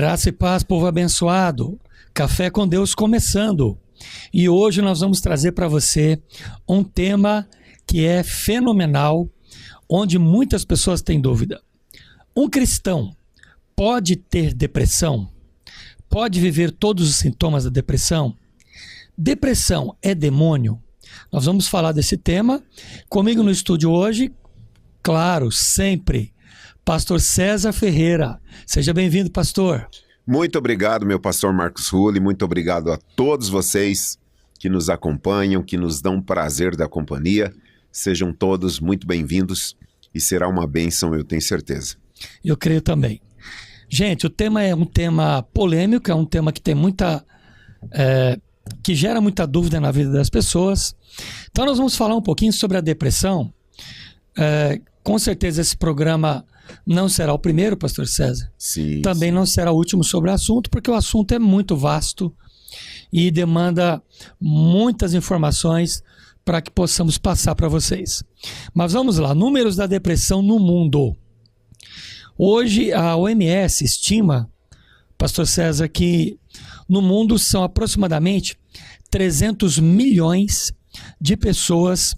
Graça e paz, povo abençoado. Café com Deus começando. E hoje nós vamos trazer para você um tema que é fenomenal, onde muitas pessoas têm dúvida. Um cristão pode ter depressão? Pode viver todos os sintomas da depressão? Depressão é demônio? Nós vamos falar desse tema. Comigo no estúdio hoje, claro, sempre, Pastor César Ferreira. Seja bem-vindo, pastor. Muito obrigado, meu pastor Marcos Rulli. Muito obrigado a todos vocês que nos acompanham, que nos dão prazer da companhia. Sejam todos muito bem-vindos e será uma bênção, eu tenho certeza. Eu creio também. Gente, o tema é um tema polêmico, é um tema que tem que gera muita dúvida na vida das pessoas. Então nós vamos falar um pouquinho sobre a depressão. Com certeza esse programa não será o primeiro, pastor César. Sim. Também não será o último sobre o assunto, porque o assunto é muito vasto e demanda muitas informações para que possamos passar para vocês. Mas vamos lá, números da depressão no mundo. Hoje a OMS estima, pastor César, que no mundo são aproximadamente 300 milhões de pessoas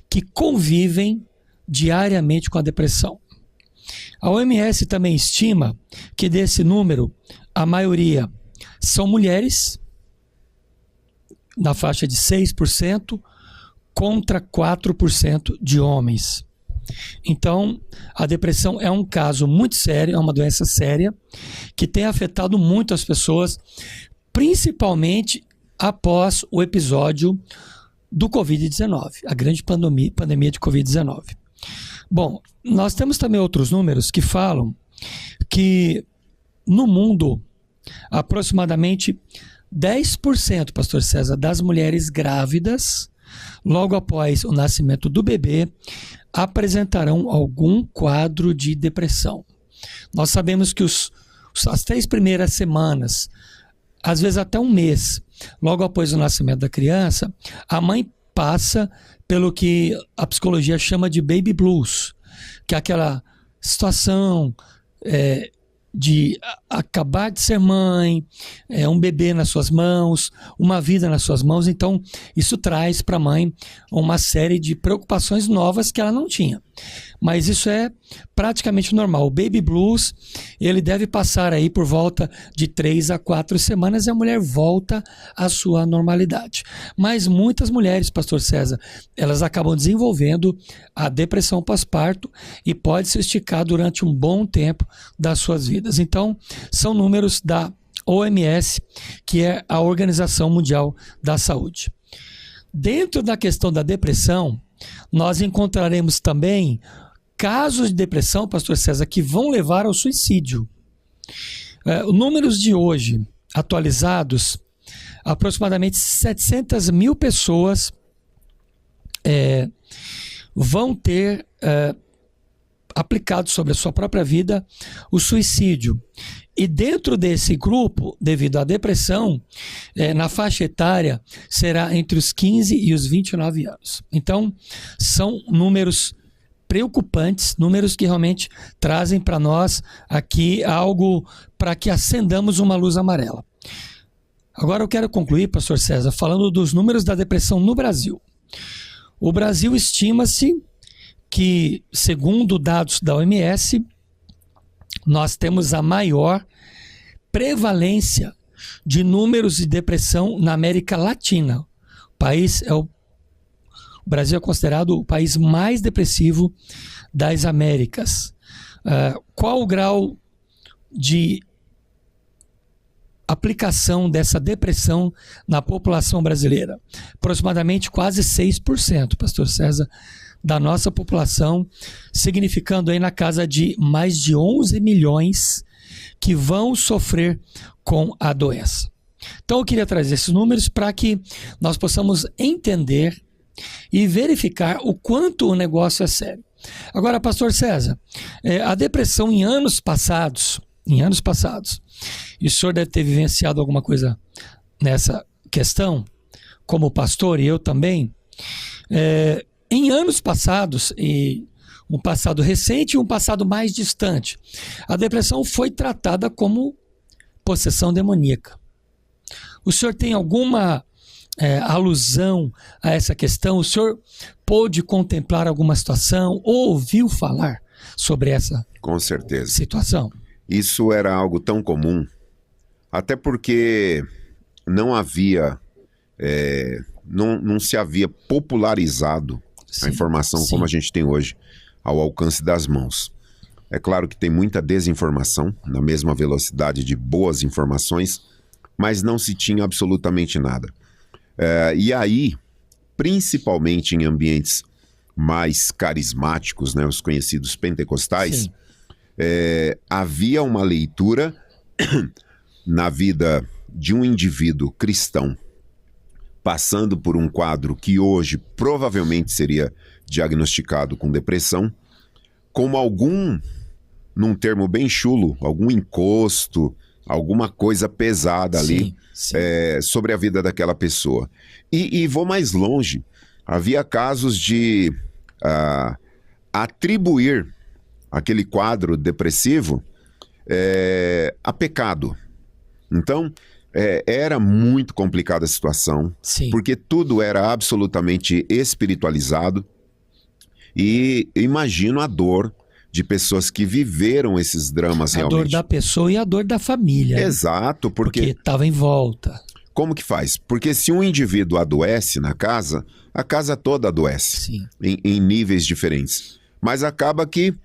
que convivem diariamente com a depressão. A OMS também estima que desse número, a maioria são mulheres, na faixa de 6%, contra 4% de homens. Então, a depressão é um caso muito sério, é uma doença séria, que tem afetado muito as pessoas, principalmente após o episódio do Covid-19, a grande pandemia de Covid-19. Bom, nós temos também outros números que falam que no mundo, aproximadamente 10%, pastor César, das mulheres grávidas, logo após o nascimento do bebê, apresentarão algum quadro de depressão. Nós sabemos que as 3 primeiras semanas, às vezes até um mês, logo após o nascimento da criança, a mãe passa pelo que a psicologia chama de baby blues, que é aquela situação de acabar de ser mãe, um bebê nas suas mãos, uma vida nas suas mãos. Então isso traz para a mãe uma série de preocupações novas que ela não tinha. Mas isso é praticamente normal. O baby blues, ele deve passar aí por volta de 3 a 4 semanas e a mulher volta à sua normalidade. Mas muitas mulheres, pastor César, elas acabam desenvolvendo a depressão pós-parto e pode se esticar durante um bom tempo das suas vidas. Então, são números da OMS, que é a Organização Mundial da Saúde. Dentro da questão da depressão, nós encontraremos também casos de depressão, pastor César, que vão levar ao suicídio. Números de hoje atualizados, aproximadamente 700 mil pessoas vão ter aplicado sobre a sua própria vida o suicídio. E dentro desse grupo, devido à depressão, na faixa etária, será entre os 15 e os 29 anos. Então, são números preocupantes, números que realmente trazem para nós aqui algo para que acendamos uma luz amarela. Agora eu quero concluir, pastor César, falando dos números da depressão no Brasil. O Brasil estima-se que, segundo dados da OMS, nós temos a maior prevalência de números de depressão na América Latina. O Brasil é considerado o país mais depressivo das Américas. Qual o grau de aplicação dessa depressão na população brasileira? Aproximadamente quase 6%, pastor César, da nossa população, significando aí na casa de mais de 11 milhões que vão sofrer com a doença. Então eu queria trazer esses números para que nós possamos entender e verificar o quanto o negócio é sério. Agora, pastor César, a depressão em anos passados, e o senhor deve ter vivenciado alguma coisa nessa questão, como pastor, e eu também, em anos passados, e um passado recente e um passado mais distante, a depressão foi tratada como possessão demoníaca. O senhor tem alguma alusão a essa questão? O senhor pôde contemplar alguma situação ou ouviu falar sobre essa Com certeza. situação? Isso era algo tão comum, até porque não havia, não se havia popularizado a informação como a gente tem hoje ao alcance das mãos. É claro que tem muita desinformação, na mesma velocidade de boas informações, mas não se tinha absolutamente nada. E aí, principalmente em ambientes mais carismáticos, né, os conhecidos pentecostais, havia uma leitura na vida de um indivíduo cristão passando por um quadro que hoje provavelmente seria diagnosticado com depressão, como num termo bem chulo, algum encosto, alguma coisa pesada ali sobre a vida daquela pessoa. E vou mais longe, havia casos de atribuir aquele quadro depressivo a pecado. Então, era muito complicada a situação, porque tudo era absolutamente espiritualizado. E imagino a dor de pessoas que viveram esses dramas realmente. A dor da pessoa e a dor da família. Exato, porque estava em volta. Como que faz? Porque se um indivíduo adoece na casa, a casa toda adoece, em níveis diferentes. Mas acaba que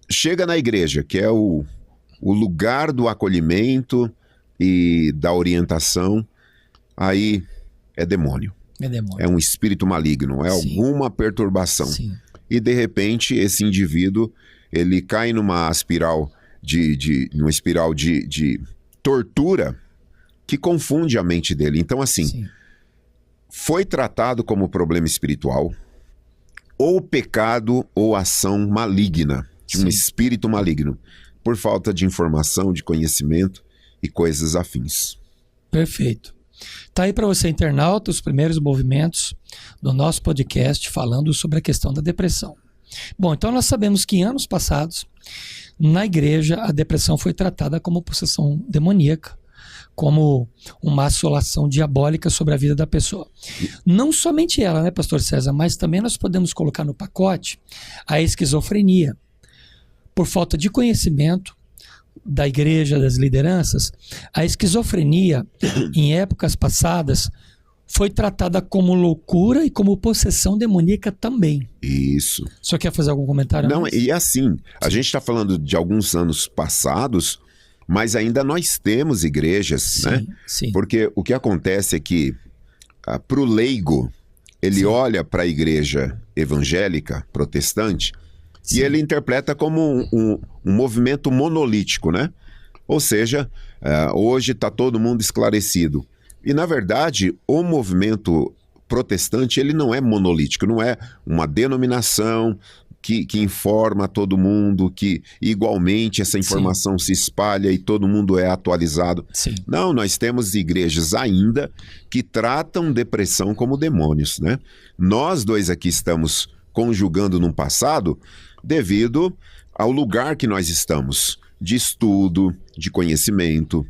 chega na igreja, que é o lugar do acolhimento e da orientação, aí é demônio. É um espírito maligno, é alguma perturbação. E de repente esse indivíduo, ele cai numa espiral de tortura que confunde a mente dele. Então assim, foi tratado como problema espiritual, ou pecado ou ação maligna, de um espírito maligno, por falta de informação, de conhecimento e coisas afins. Perfeito. Tá aí para você, internauta, os primeiros movimentos do nosso podcast falando sobre a questão da depressão. Bom, então nós sabemos que em anos passados, na igreja, a depressão foi tratada como possessão demoníaca, como uma assolação diabólica sobre a vida da pessoa. Não somente ela, né, pastor César, mas também nós podemos colocar no pacote a esquizofrenia. Por falta de conhecimento da igreja, das lideranças, a esquizofrenia, em épocas passadas, foi tratada como loucura e como possessão demoníaca também. Isso. O senhor quer fazer algum comentário? Não, e assim, a gente está falando de alguns anos passados, mas ainda nós temos igrejas, né? Porque o que acontece é que, para o leigo, ele olha para a igreja evangélica, protestante, e ele interpreta como um movimento monolítico, né? Ou seja, hoje está todo mundo esclarecido. E, na verdade, o movimento protestante, ele não é monolítico, não é uma denominação que informa todo mundo, que igualmente essa informação se espalha e todo mundo é atualizado. Não, nós temos igrejas ainda que tratam depressão como demônios, né? Nós dois aqui estamos conjugando num passado devido ao lugar que nós estamos, de estudo, de conhecimento,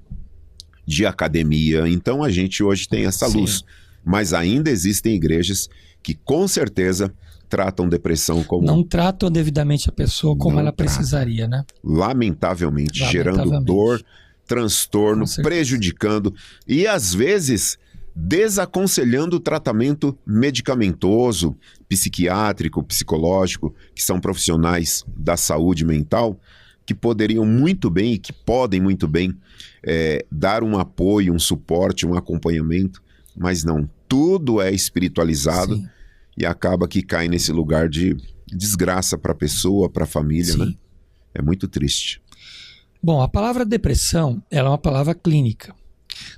de academia. Então a gente hoje tem essa luz. Mas ainda existem igrejas que com certeza tratam depressão como... Não tratam devidamente a pessoa como ela precisaria, né? Lamentavelmente, gerando dor, transtorno, prejudicando e às vezes desaconselhando o tratamento medicamentoso, psiquiátrico, psicológico, que são profissionais da saúde mental, que poderiam muito bem e que podem muito bem dar um apoio, um suporte, um acompanhamento, mas não, tudo é espiritualizado e acaba que cai nesse lugar de desgraça para a pessoa, para a família, né? É muito triste. Bom, a palavra depressão, ela é uma palavra clínica.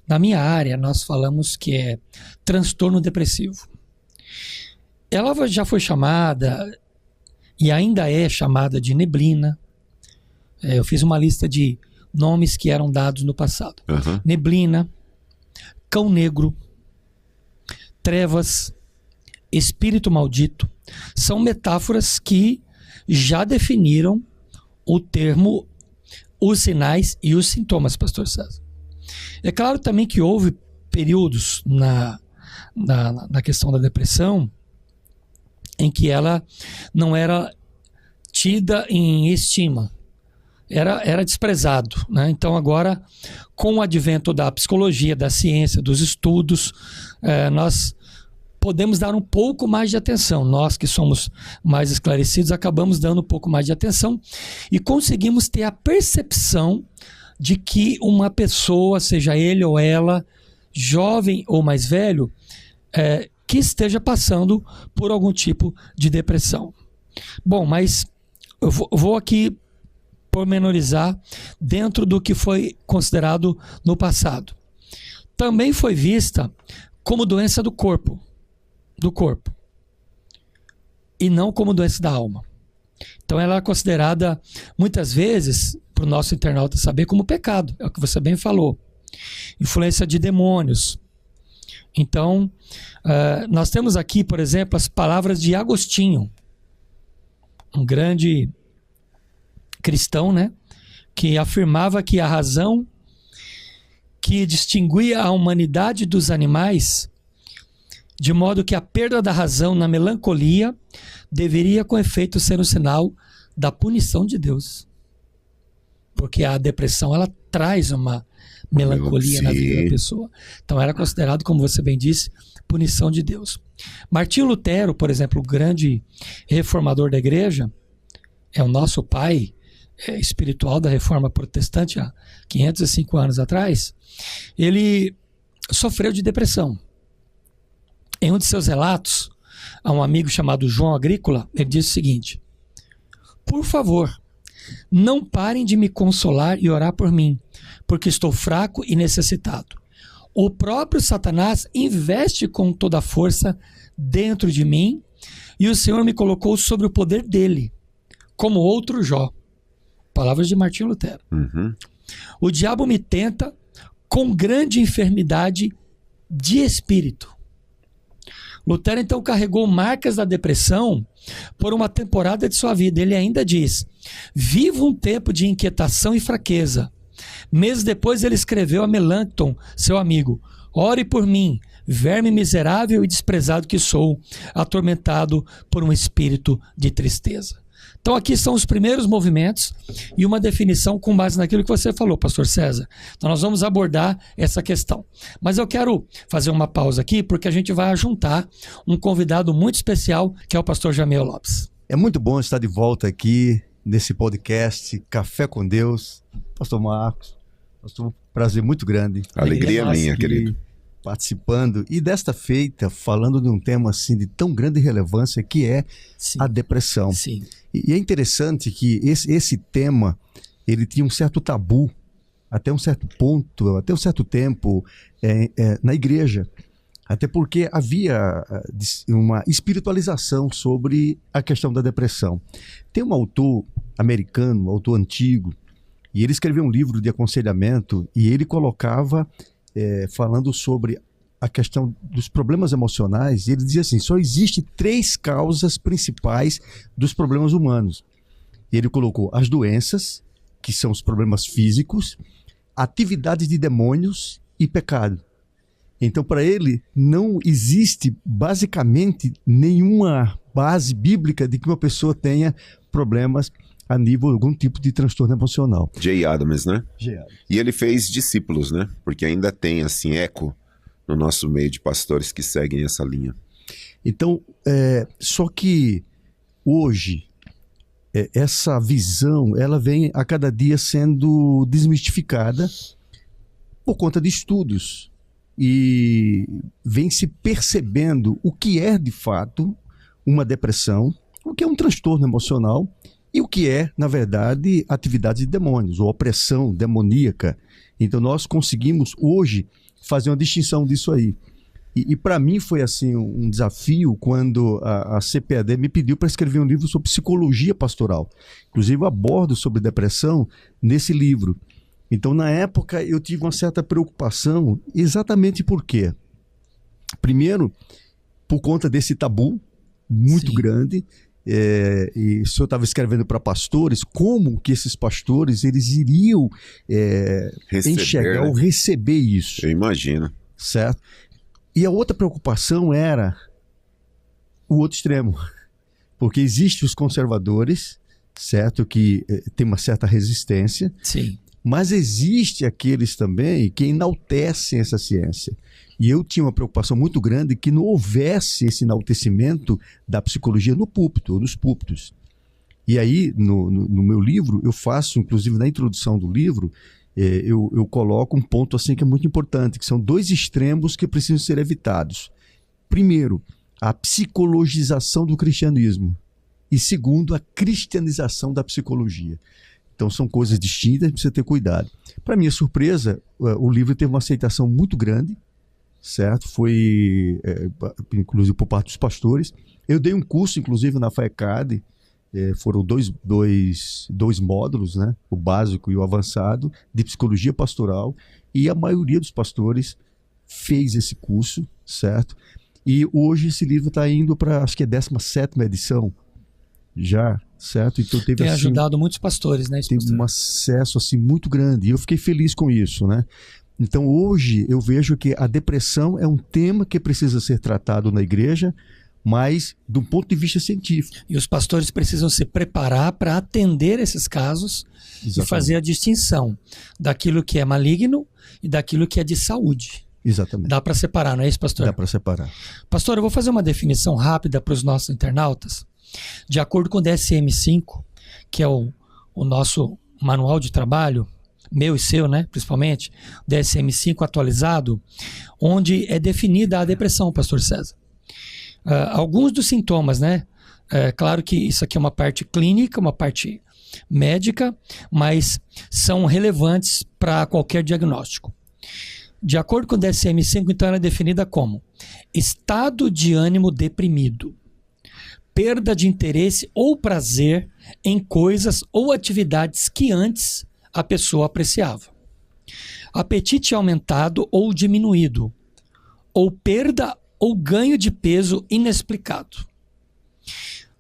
Na minha área, nós falamos que é transtorno depressivo. Ela já foi chamada, e ainda é chamada, de neblina. Eu fiz uma lista de nomes que eram dados no passado. Neblina, cão negro, trevas, espírito maldito. São metáforas que já definiram o termo, os sinais e os sintomas, pastor César. É claro também que houve períodos na questão da depressão em que ela não era tida em estima, era desprezado, né? Então agora, com o advento da psicologia, da ciência, dos estudos, nós podemos dar um pouco mais de atenção. Nós que somos mais esclarecidos acabamos dando um pouco mais de atenção e conseguimos ter a percepção de que uma pessoa, seja ele ou ela, jovem ou mais velho, que esteja passando por algum tipo de depressão. Bom, mas eu vou aqui pormenorizar dentro do que foi considerado no passado. Também foi vista como doença do corpo, e não como doença da alma. Então ela é considerada, muitas vezes, para o nosso internauta saber, como pecado, é o que você bem falou. Influência de demônios. Então, nós temos aqui, por exemplo, as palavras de Agostinho, um grande cristão, né, que afirmava que a razão que distinguia a humanidade dos animais, de modo que a perda da razão na melancolia deveria com efeito ser um sinal da punição de Deus. Porque a depressão, ela traz uma melancolia na vida da pessoa. Então era considerado, como você bem disse, punição de Deus. Martinho Lutero, por exemplo, o grande reformador da igreja, é o nosso pai espiritual da reforma protestante há 505 anos atrás, ele sofreu de depressão. Em um de seus relatos, a um amigo chamado João Agrícola, ele disse o seguinte: por favor, não parem de me consolar e orar por mim, porque estou fraco e necessitado. O próprio Satanás investe com toda a força dentro de mim e o Senhor me colocou sobre o poder dele, como outro Jó. Palavras de Martinho Lutero. Uhum. O diabo me tenta com grande enfermidade de espírito. Lutero então carregou marcas da depressão por uma temporada de sua vida. Ele ainda diz: vivo um tempo de inquietação e fraqueza. Meses depois ele escreveu a Melancton, seu amigo: ore por mim, verme miserável e desprezado que sou, atormentado por um espírito de tristeza. Então aqui são os primeiros movimentos e uma definição com base naquilo que você falou, pastor César. Então nós vamos abordar essa questão. Mas eu quero fazer uma pausa aqui porque a gente vai juntar um convidado muito especial, que é o pastor Jamel Lopes. É muito bom estar de volta aqui nesse podcast Café com Deus. Pastor Marcos, pastor, prazer muito grande. Alegria minha, querido. Participando e desta feita falando de um tema assim de tão grande relevância que é a depressão. Sim. E é interessante que esse tema ele tinha um certo tabu até um certo ponto, até um certo tempo na igreja, até porque havia uma espiritualização sobre a questão da depressão. Tem um autor americano, um autor antigo, e ele escreveu um livro de aconselhamento e ele colocava falando sobre a questão dos problemas emocionais, e ele dizia assim: só existe 3 causas principais dos problemas humanos. E ele colocou as doenças, que são os problemas físicos, atividades de demônios e pecado. Então, para ele, não existe basicamente nenhuma base bíblica de que uma pessoa tenha problemas a nível de algum tipo de transtorno emocional. Jay Adams, né? Jay Adams. E ele fez discípulos, né? Porque ainda tem, assim, eco no nosso meio de pastores que seguem essa linha. Então, só que hoje, essa visão, ela vem a cada dia sendo desmistificada por conta de estudos. E vem se percebendo o que é, de fato, uma depressão, o que é um transtorno emocional, e o que é, na verdade, atividade de demônios, ou opressão demoníaca. Então nós conseguimos hoje fazer uma distinção disso aí. E para mim foi assim um desafio quando a CPAD me pediu para escrever um livro sobre psicologia pastoral. Inclusive eu abordo sobre depressão nesse livro. Então na época eu tive uma certa preocupação, exatamente por quê? Primeiro, por conta desse tabu muito grande. e o senhor estava escrevendo para pastores, como que esses pastores eles iriam enxergar ou receber isso. Eu imagino. Certo? E a outra preocupação era o outro extremo. Porque existem os conservadores, certo? Que tem uma certa resistência. Sim. Mas existe aqueles também que enaltecem essa ciência. E eu tinha uma preocupação muito grande que não houvesse esse enaltecimento da psicologia no púlpito, ou nos púlpitos. E aí, no meu livro, eu faço, inclusive na introdução do livro, eu coloco um ponto assim que é muito importante, que são dois extremos que precisam ser evitados. Primeiro, a psicologização do cristianismo. E segundo, a cristianização da psicologia. Então são coisas distintas, precisa ter cuidado. Para minha surpresa, o livro teve uma aceitação muito grande, certo? Foi, inclusive, por parte dos pastores. Eu dei um curso, inclusive, na FAECAD, foram dois módulos, né? O básico e o avançado, de psicologia pastoral, e a maioria dos pastores fez esse curso, certo? E hoje esse livro está indo para, acho que é 17ª edição, já, certo? Então tem ajudado muitos pastores, né? Tem um acesso assim muito grande, e eu fiquei feliz com isso, né? Então hoje eu vejo que a depressão é um tema que precisa ser tratado na igreja, mas do ponto de vista científico. E os pastores precisam se preparar para atender esses casos. Exatamente. E fazer a distinção daquilo que é maligno e daquilo que é de saúde. Exatamente. Dá para separar, não é isso, pastor? Dá para separar. Pastor, eu vou fazer uma definição rápida para os nossos internautas. De acordo com o DSM-5, que é o nosso manual de trabalho, meu e seu, né, principalmente, DSM-5 atualizado, onde é definida a depressão, pastor César. Alguns dos sintomas, né? Claro que isso aqui é uma parte clínica, uma parte médica, mas são relevantes para qualquer diagnóstico. De acordo com o DSM-5, então, ela é definida como estado de ânimo deprimido, perda de interesse ou prazer em coisas ou atividades que antes a pessoa apreciava, apetite aumentado ou diminuído, ou perda ou ganho de peso inexplicado,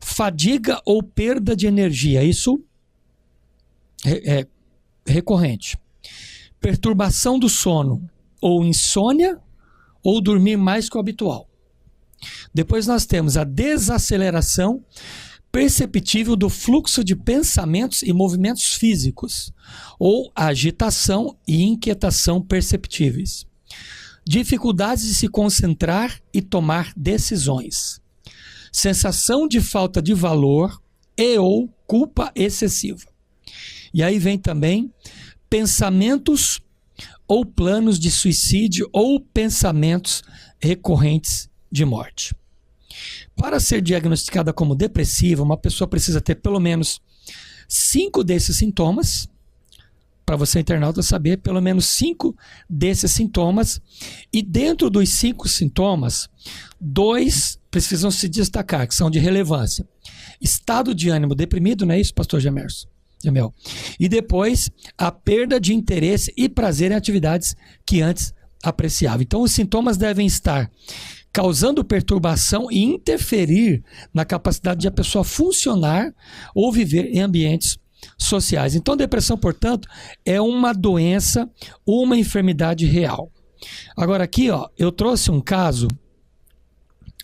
fadiga ou perda de energia, isso é recorrente, perturbação do sono, ou insônia, ou dormir mais que o habitual. Depois nós temos a desaceleração perceptível do fluxo de pensamentos e movimentos físicos, ou a agitação e inquietação perceptíveis. Dificuldades de se concentrar e tomar decisões. Sensação de falta de valor e ou culpa excessiva. E aí vem também pensamentos ou planos de suicídio ou pensamentos recorrentes de morte. Para ser diagnosticada como depressiva, uma pessoa precisa ter pelo menos 5 desses sintomas. Para você, internauta, saber pelo menos 5 desses sintomas. E dentro dos 5 sintomas, 2 precisam se destacar, que são de relevância. Estado de ânimo deprimido, não é isso, pastor Jamel? E depois, a perda de interesse e prazer em atividades que antes apreciava. Então, os sintomas devem estar causando perturbação e interferir na capacidade de a pessoa funcionar ou viver em ambientes sociais. Então, depressão, portanto, é uma doença, uma enfermidade real. Agora aqui, eu trouxe um caso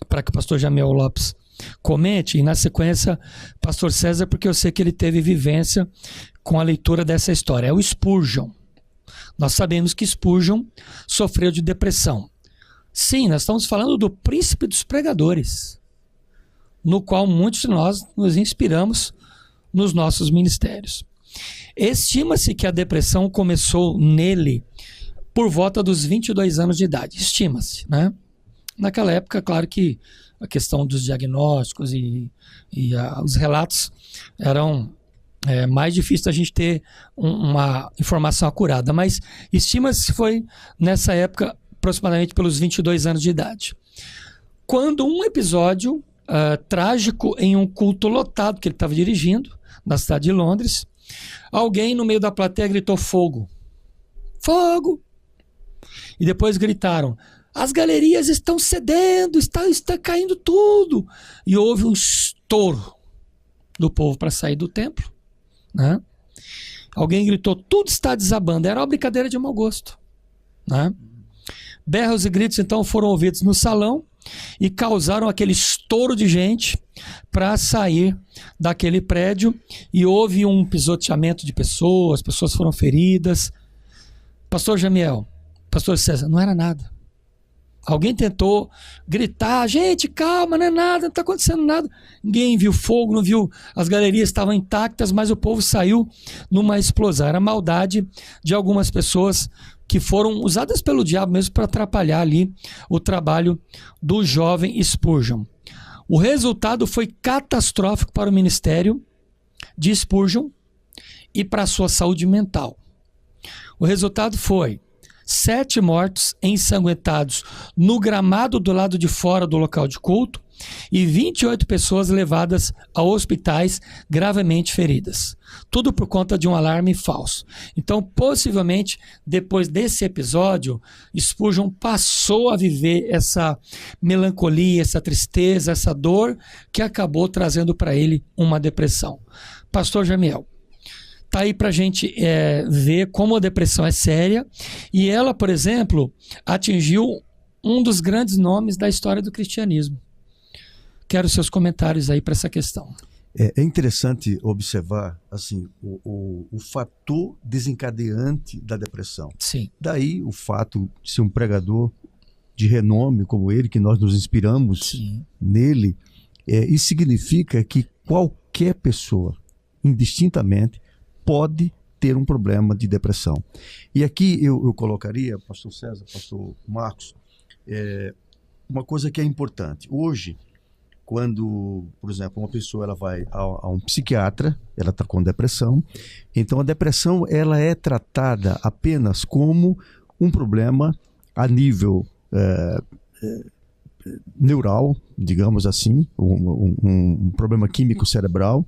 para que o pastor Jamel Lopes comente, e na sequência, pastor César, porque eu sei que ele teve vivência com a leitura dessa história. É o Spurgeon. Nós sabemos que Spurgeon sofreu de depressão. Sim, nós estamos falando do príncipe dos pregadores, no qual muitos de nós nos inspiramos nos nossos ministérios. Estima-se que a depressão começou nele por volta dos 22 anos de idade. Estima-se, né? Naquela época, claro que a questão dos diagnósticos e os relatos eram mais difícil a gente ter uma informação acurada, mas estima-se que foi nessa época aproximadamente pelos 22 anos de idade. Quando um episódio trágico em um culto lotado que ele estava dirigindo, na cidade de Londres, alguém no meio da plateia gritou fogo. Fogo! E depois gritaram, as galerias estão cedendo, está caindo tudo. E houve um estouro do povo para sair do templo, né? Alguém gritou, tudo está desabando. Era uma brincadeira de mau gosto, né? Berros e gritos então foram ouvidos no salão e causaram aquele estouro de gente para sair daquele prédio, e houve um pisoteamento de pessoas foram feridas. Pastor Jamiel, pastor César, não era nada. Alguém tentou gritar, gente, calma, não é nada, não está acontecendo nada. Ninguém viu fogo, não viu, as galerias estavam intactas, mas o povo saiu numa explosão. Era a maldade de algumas pessoas que foram usadas pelo diabo mesmo para atrapalhar ali o trabalho do jovem Spurgeon. O resultado foi catastrófico para o ministério de Spurgeon e para a sua saúde mental. O resultado foi 7 mortos ensanguentados no gramado do lado de fora do local de culto e 28 pessoas levadas a hospitais gravemente feridas. Tudo por conta de um alarme falso. Então, possivelmente, depois desse episódio, Spurgeon passou a viver essa melancolia, essa tristeza, essa dor que acabou trazendo para ele uma depressão. Pastor Jamiel, está aí para a gente ver como a depressão é séria, e ela, por exemplo, atingiu um dos grandes nomes da história do cristianismo. Quero seus comentários aí para essa questão. É interessante observar assim, o fator desencadeante da depressão. Sim. Daí o fato de ser um pregador de renome como ele, que nós nos inspiramos Sim. nele, isso significa que qualquer pessoa, indistintamente, pode ter um problema de depressão. E aqui eu colocaria, pastor César, pastor Marcos, uma coisa que é importante. Hoje, quando, por exemplo, uma pessoa ela vai a um psiquiatra, ela está com depressão, então a depressão ela é tratada apenas como um problema a nível neural, digamos assim, um problema químico cerebral,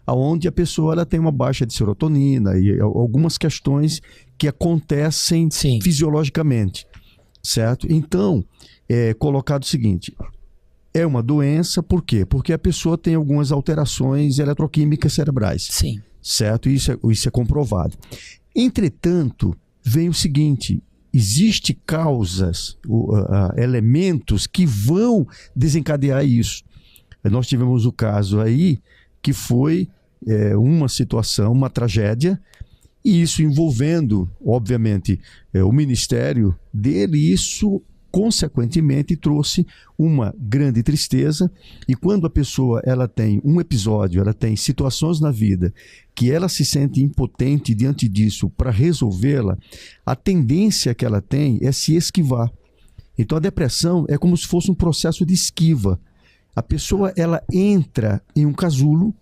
onde a pessoa ela tem uma baixa de serotonina e algumas questões que acontecem Sim. fisiologicamente, certo? Então, é colocado o seguinte: é uma doença, por quê? Porque a pessoa tem algumas alterações eletroquímicas cerebrais. Sim. Certo? Isso é comprovado. Entretanto, vem o seguinte: existem causas, elementos que vão desencadear isso. Nós tivemos o caso aí que foi uma situação, uma tragédia, e isso envolvendo, obviamente, o ministério dele, isso consequentemente trouxe uma grande tristeza. E quando a pessoa ela tem um episódio, ela tem situações na vida que ela se sente impotente diante disso para resolvê-la, a tendência que ela tem é se esquivar. Então a depressão é como se fosse um processo de esquiva. A pessoa ela entra em um casulo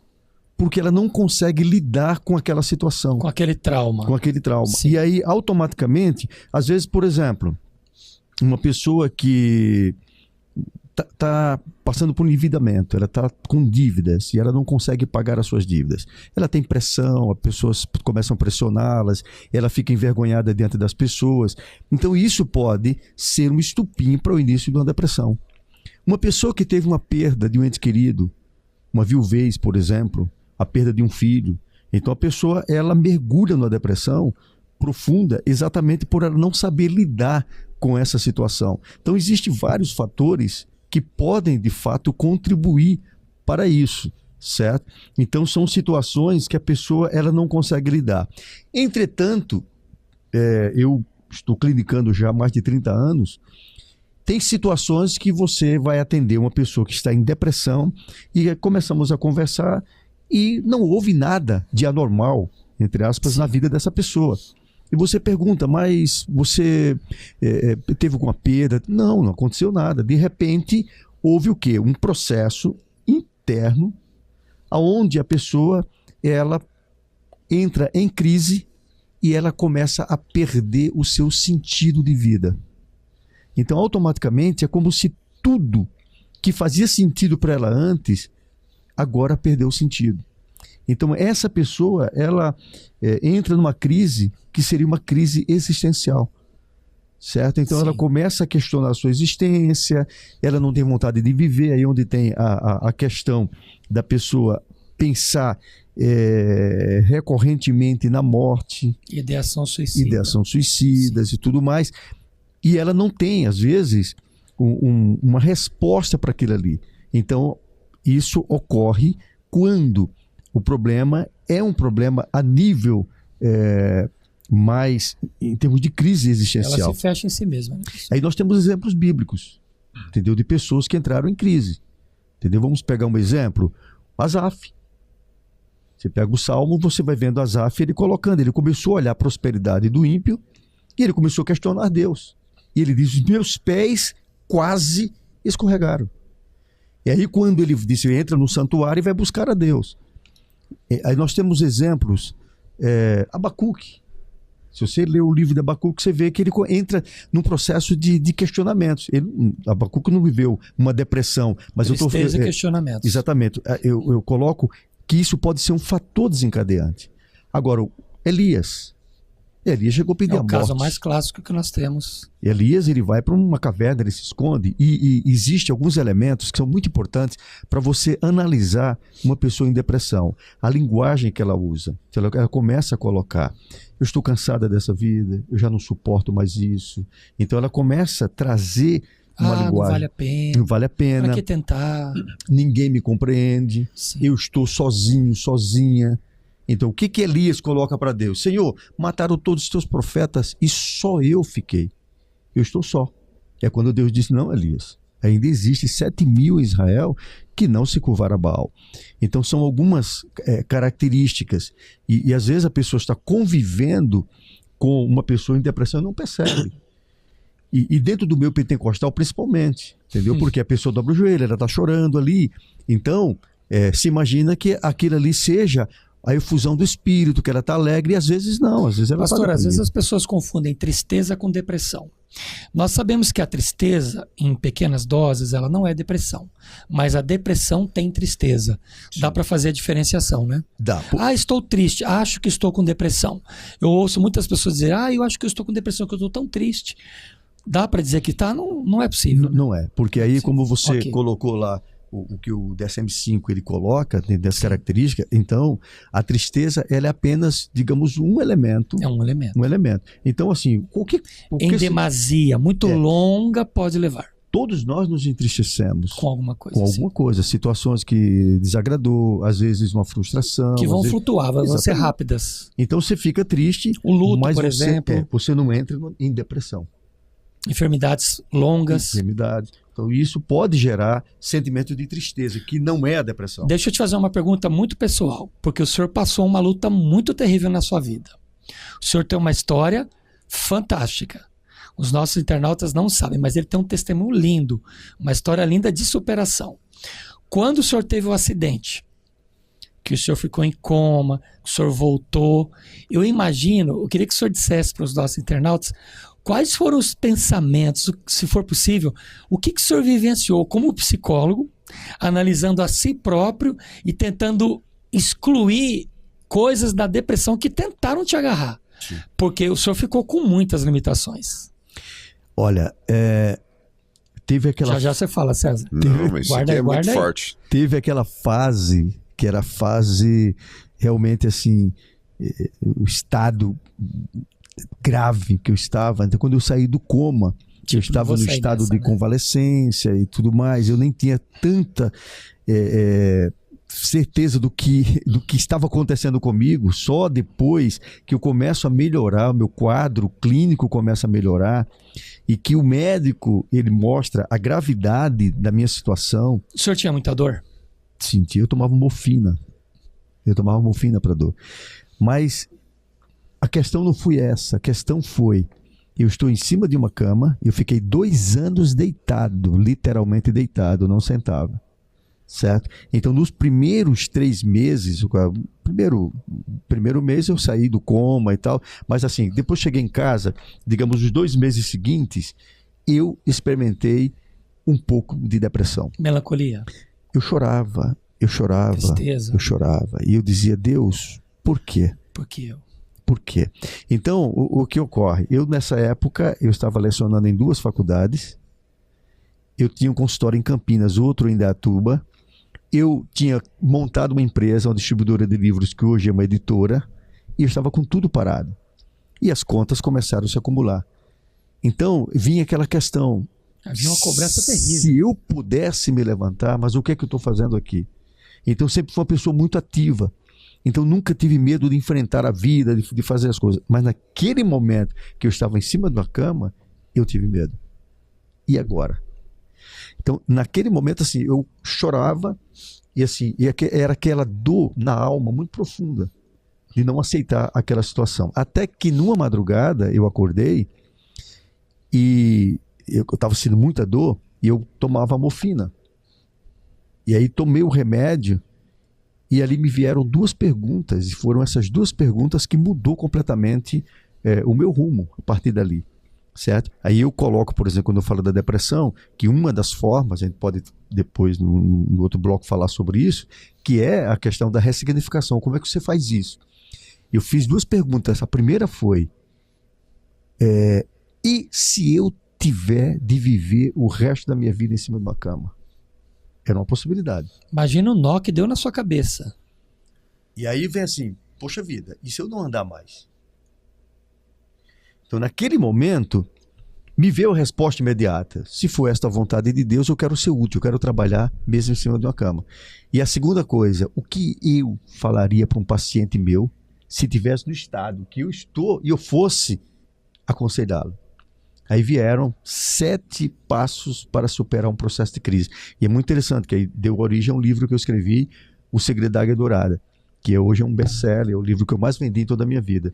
porque ela não consegue lidar com aquela situação. Com aquele trauma. Com aquele trauma. Sim. E aí, automaticamente, às vezes, por exemplo, uma pessoa que está passando por um endividamento, ela está com dívidas e ela não consegue pagar as suas dívidas. Ela tem pressão, as pessoas começam a pressioná-las, ela fica envergonhada diante das pessoas. Então isso pode ser um estupim para o início de uma depressão. Uma pessoa que teve uma perda de um ente querido, uma viuvez, por exemplo, a perda de um filho, então a pessoa ela mergulha numa depressão profunda exatamente por ela não saber lidar com essa situação. Então existem vários fatores que podem de fato contribuir para isso, certo? Então são situações que a pessoa ela não consegue lidar. Entretanto, eu estou clinicando já há mais de 30 anos, tem situações que você vai atender uma pessoa que está em depressão e começamos a conversar e não houve nada de anormal, entre aspas, na vida dessa pessoa. E você pergunta, mas você teve alguma perda? Não, não aconteceu nada. De repente, houve o quê? Um processo interno onde a pessoa ela entra em crise e ela começa a perder o seu sentido de vida. Então, automaticamente, é como se tudo que fazia sentido para ela antes, agora perdeu o sentido. Então, essa pessoa, ela entra numa crise que seria uma crise existencial, certo? Então, ela começa a questionar a sua existência, ela não tem vontade de viver, aí onde tem a questão da pessoa pensar recorrentemente na morte, Ideação suicida. suicidas e tudo mais. E ela não tem, às vezes, uma resposta para aquilo ali. Então, isso ocorre quando o problema é um problema a nível mais em termos de crise existencial. Ela se fecha em si mesma. Né? Aí nós temos exemplos bíblicos, entendeu? De pessoas que entraram em crise. Entendeu? Vamos pegar um exemplo. Asaf. Você pega o Salmo, você vai vendo Asaf, ele colocando, ele começou a olhar a prosperidade do ímpio e ele começou a questionar Deus. E ele diz, os meus pés quase escorregaram. E aí quando ele disse, entra no santuário e vai buscar a Deus. Aí nós temos exemplos, Abacuque. Se você lê o livro de Abacuque, você vê que ele entra num processo de questionamentos. Abacuque não viveu uma depressão, mas tristeza e questionamentos. Exatamente. Eu coloco que isso pode ser um fator desencadeante. Agora, Elias chegou a pedir a morte. É o caso mais clássico que nós temos. Elias, ele vai para uma caverna, ele se esconde. E existem alguns elementos que são muito importantes para você analisar uma pessoa em depressão. A linguagem que ela usa. Ela começa a colocar, eu estou cansada dessa vida, eu já não suporto mais isso. Então ela começa a trazer uma linguagem. Não vale a pena. Não vale a pena. Para que tentar? Ninguém me compreende. Sim. Eu estou sozinho, sozinha. Então, o que Elias coloca para Deus? Senhor, mataram todos os teus profetas e só eu fiquei. Eu estou só. É quando Deus disse, não, Elias, ainda existe 7.000 em Israel que não se curvaram a Baal. Então, são algumas características. E às vezes a pessoa está convivendo com uma pessoa em depressão e não percebe. E dentro do meio pentecostal, principalmente, entendeu? Porque a pessoa dobra o joelho, ela está chorando ali. Então, se imagina que aquilo ali seja a efusão do espírito, que ela está alegre, e às vezes não, às vezes ela está Pastor, às vezes as pessoas confundem tristeza com depressão. Nós sabemos que a tristeza, em pequenas doses, ela não é depressão, mas a depressão tem tristeza. Sim. Dá para fazer a diferenciação, né? Dá. Estou triste, acho que estou com depressão. Eu ouço muitas pessoas dizer, eu acho que eu estou com depressão, que eu estou tão triste. Dá para dizer que está? Não é possível. Não é, porque aí como você colocou lá, o que o DSM-5 ele coloca dentro das características, então a tristeza ela é apenas, digamos, um elemento. É um elemento. Um elemento. Então assim, em demasia, muito longa, pode levar. Todos nós nos entristecemos. Com alguma coisa. Com alguma coisa. Situações que desagradou, às vezes uma frustração. Que vão vezes... flutuar, vão ser rápidas. Então você fica triste. O luto, mas por exemplo. Você não entra em depressão. Enfermidades longas. Enfermidades. Então isso pode gerar sentimento de tristeza, que não é a depressão. Deixa eu te fazer uma pergunta muito pessoal, porque o senhor passou uma luta muito terrível na sua vida. O senhor tem uma história fantástica. Os nossos internautas não sabem, mas ele tem um testemunho lindo, uma história linda de superação. Quando o senhor teve o acidente, que o senhor ficou em coma, o senhor voltou, eu queria que o senhor dissesse para os nossos internautas quais foram os pensamentos, se for possível, o que o senhor vivenciou como psicólogo, analisando a si próprio e tentando excluir coisas da depressão que tentaram te agarrar. Sim. Porque o senhor ficou com muitas limitações. Olha, teve aquela... Já você fala, César. Não, mas isso aqui é muito forte. Teve aquela fase, que era a fase realmente assim, o estado grave que eu estava. Então, quando eu saí do coma, eu estava no estado de convalescência e tudo mais, eu nem tinha tanta certeza do que estava acontecendo comigo. Só depois que eu começo a melhorar, o meu quadro clínico começa a melhorar e que o médico ele mostra a gravidade da minha situação. O senhor tinha muita dor? Sentia, eu tomava morfina para dor. Mas a questão não foi essa, a questão foi, eu estou em cima de uma cama, eu fiquei 2 anos deitado, literalmente deitado, não sentava, certo? Então nos primeiros 3 meses, primeiro mês eu saí do coma e tal, mas assim, depois cheguei em casa, digamos os 2 meses seguintes, eu experimentei um pouco de depressão. Melancolia? Eu chorava, tristeza. Eu chorava, e eu dizia, Deus, por quê? Por que eu? Por quê? Então, o que ocorre? Eu, nessa época, eu estava lecionando em 2 faculdades. Eu tinha um consultório em Campinas, outro em Indaiatuba. eu tinha montado uma empresa, uma distribuidora de livros que hoje é uma editora, e eu estava com tudo parado. E as contas começaram a se acumular. Então, vinha aquela questão. Havia uma cobrança terrível. Se eu pudesse me levantar, mas o que é que eu estou fazendo aqui? Então, sempre fui uma pessoa muito ativa. Então, nunca tive medo de enfrentar a vida, de fazer as coisas. Mas naquele momento que eu estava em cima de uma cama, eu tive medo. E agora? Então, naquele momento, assim, eu chorava e assim, era aquela dor na alma muito profunda de não aceitar aquela situação. Até que numa madrugada eu acordei e eu estava sentindo muita dor e eu tomava morfina. E aí tomei o remédio e ali me vieram duas perguntas, e foram essas duas perguntas que mudou completamente o meu rumo a partir dali. Certo? Aí eu coloco, por exemplo, quando eu falo da depressão, que uma das formas, a gente pode depois no outro bloco falar sobre isso, que é a questão da ressignificação. Como é que você faz isso? Eu fiz duas perguntas. A primeira foi, e se eu tiver de viver o resto da minha vida em cima de uma cama? Era uma possibilidade. Imagina o nó que deu na sua cabeça. E aí vem assim, poxa vida, e se eu não andar mais? Então, naquele momento, me veio a resposta imediata. Se for esta a vontade de Deus, eu quero ser útil, eu quero trabalhar mesmo em cima de uma cama. E a segunda coisa, o que eu falaria para um paciente meu se estivesse no estado que eu estou e eu fosse aconselhá-lo? Aí vieram 7 passos para superar um processo de crise. E é muito interessante, que aí deu origem a um livro que eu escrevi, O Segredo da Águia Dourada, que hoje é um best-seller, é o livro que eu mais vendi em toda a minha vida.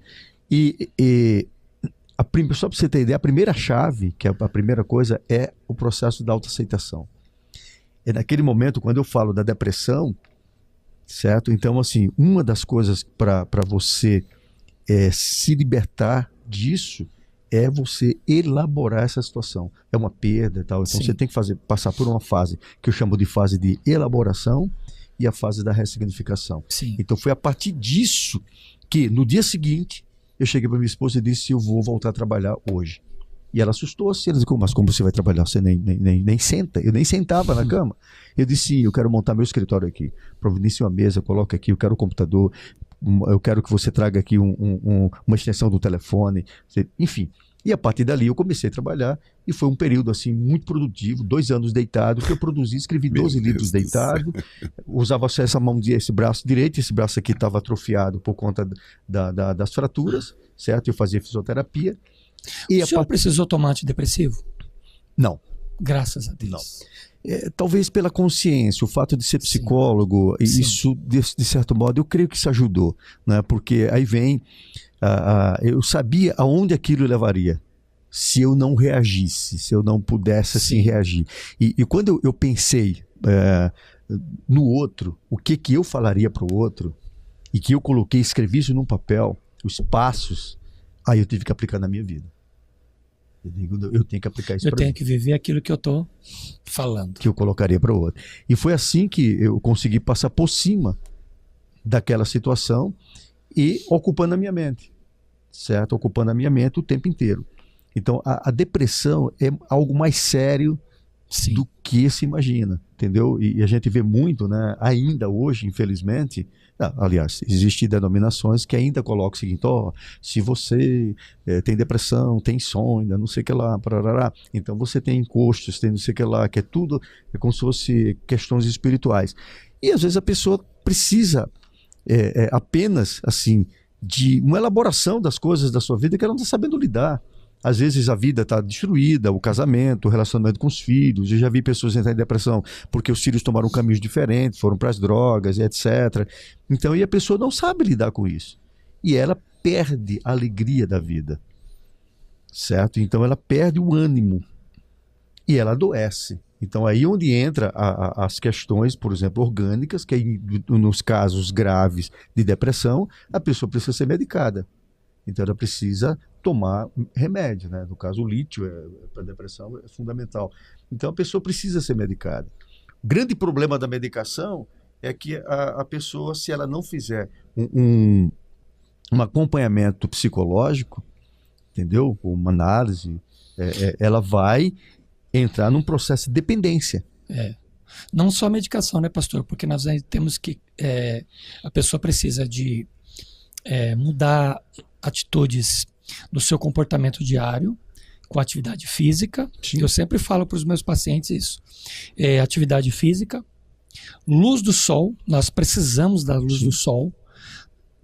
Só para você ter ideia, a primeira chave, que é a primeira coisa, é o processo da autoaceitação. É naquele momento, quando eu falo da depressão, certo? Então, assim, uma das coisas para você se libertar disso é você elaborar essa situação. É uma perda e tal. Então, Sim. você tem que passar por uma fase que eu chamo de fase de elaboração e a fase da ressignificação. Sim. Então, foi a partir disso que, no dia seguinte, eu cheguei para minha esposa e disse, eu vou voltar a trabalhar hoje. E ela assustou-se. Ela disse, mas como você vai trabalhar? Você nem senta. Eu nem sentava na cama. Eu disse, sim, eu quero montar meu escritório aqui. Providencie uma mesa, coloque aqui, eu quero um computador, eu quero que você traga aqui uma extensão do telefone, enfim. E a partir dali eu comecei a trabalhar e foi um período assim muito produtivo, 2 anos deitado, que eu produzi, escrevi 12 livros deitado, usava só essa mão, esse braço direito, esse braço aqui estava atrofiado por conta das fraturas, certo? Eu fazia fisioterapia. E O senhor precisou tomar antidepressivo? Não. Graças a Deus. Não. Talvez pela consciência, o fato de ser psicólogo, Sim. isso, de certo modo, eu creio que isso ajudou, né? Porque aí vem, eu sabia aonde aquilo levaria, se eu não reagisse, se eu não pudesse assim reagir. E quando eu pensei no outro, o que eu falaria para o outro, e que eu coloquei, escrevi isso num papel, os passos, aí eu tive que aplicar na minha vida. Eu digo, eu tenho que aplicar isso para mim. Eu tenho que viver aquilo que eu estou falando. Que eu colocaria para o outro. E foi assim que eu consegui passar por cima daquela situação e ocupando a minha mente, certo? Ocupando a minha mente o tempo inteiro. Então, a depressão é algo mais sério do que se imagina, entendeu? E a gente vê muito, né? Ainda hoje, infelizmente, aliás, existem denominações que ainda colocam o seguinte, se você tem depressão, tem insônia, não sei o que lá, parará, então você tem encostos, tem não sei o que lá, que é tudo como se fosse questões espirituais. E às vezes a pessoa precisa apenas, assim, de uma elaboração das coisas da sua vida que ela não está sabendo lidar. Às vezes a vida está destruída, o casamento, o relacionamento com os filhos. Eu já vi pessoas entrar em depressão porque os filhos tomaram caminhos diferentes, foram para as drogas, etc. Então, e a pessoa não sabe lidar com isso. E ela perde a alegria da vida, certo? Então ela perde o ânimo e ela adoece. Então aí onde entra as questões, por exemplo, orgânicas, que aí, nos casos graves de depressão, a pessoa precisa ser medicada. Então ela precisa tomar remédio, né? No caso o lítio para depressão é fundamental. Então a pessoa precisa ser medicada. O grande problema da medicação é que a pessoa, se ela não fizer um acompanhamento psicológico, entendeu? Uma análise, ela vai entrar num processo de dependência. Não só medicação, né, pastor? Porque nós temos que... a pessoa precisa de mudar atitudes no seu comportamento diário, com atividade física. Sim. Eu sempre falo para os meus pacientes isso. Atividade física, luz do sol, nós precisamos da luz do sol.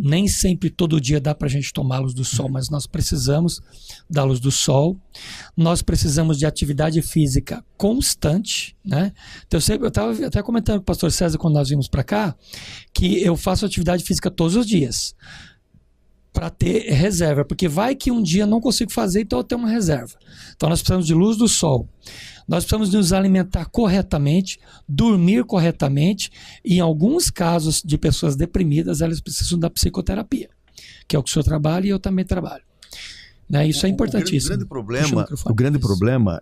Nem sempre todo dia dá para a gente tomar a luz do sol, mas nós precisamos da luz do sol. Nós precisamos de atividade física constante, né? Então, eu estava até comentando com o pastor César quando nós vimos para cá, que eu faço atividade física todos os dias para ter reserva, porque vai que um dia não consigo fazer, então eu tenho uma reserva. Então nós precisamos de luz do sol. Nós precisamos nos alimentar corretamente, dormir corretamente, e em alguns casos de pessoas deprimidas, elas precisam da psicoterapia, que é o que o senhor trabalha e eu também trabalho. Né? Isso é importantíssimo. O grande problema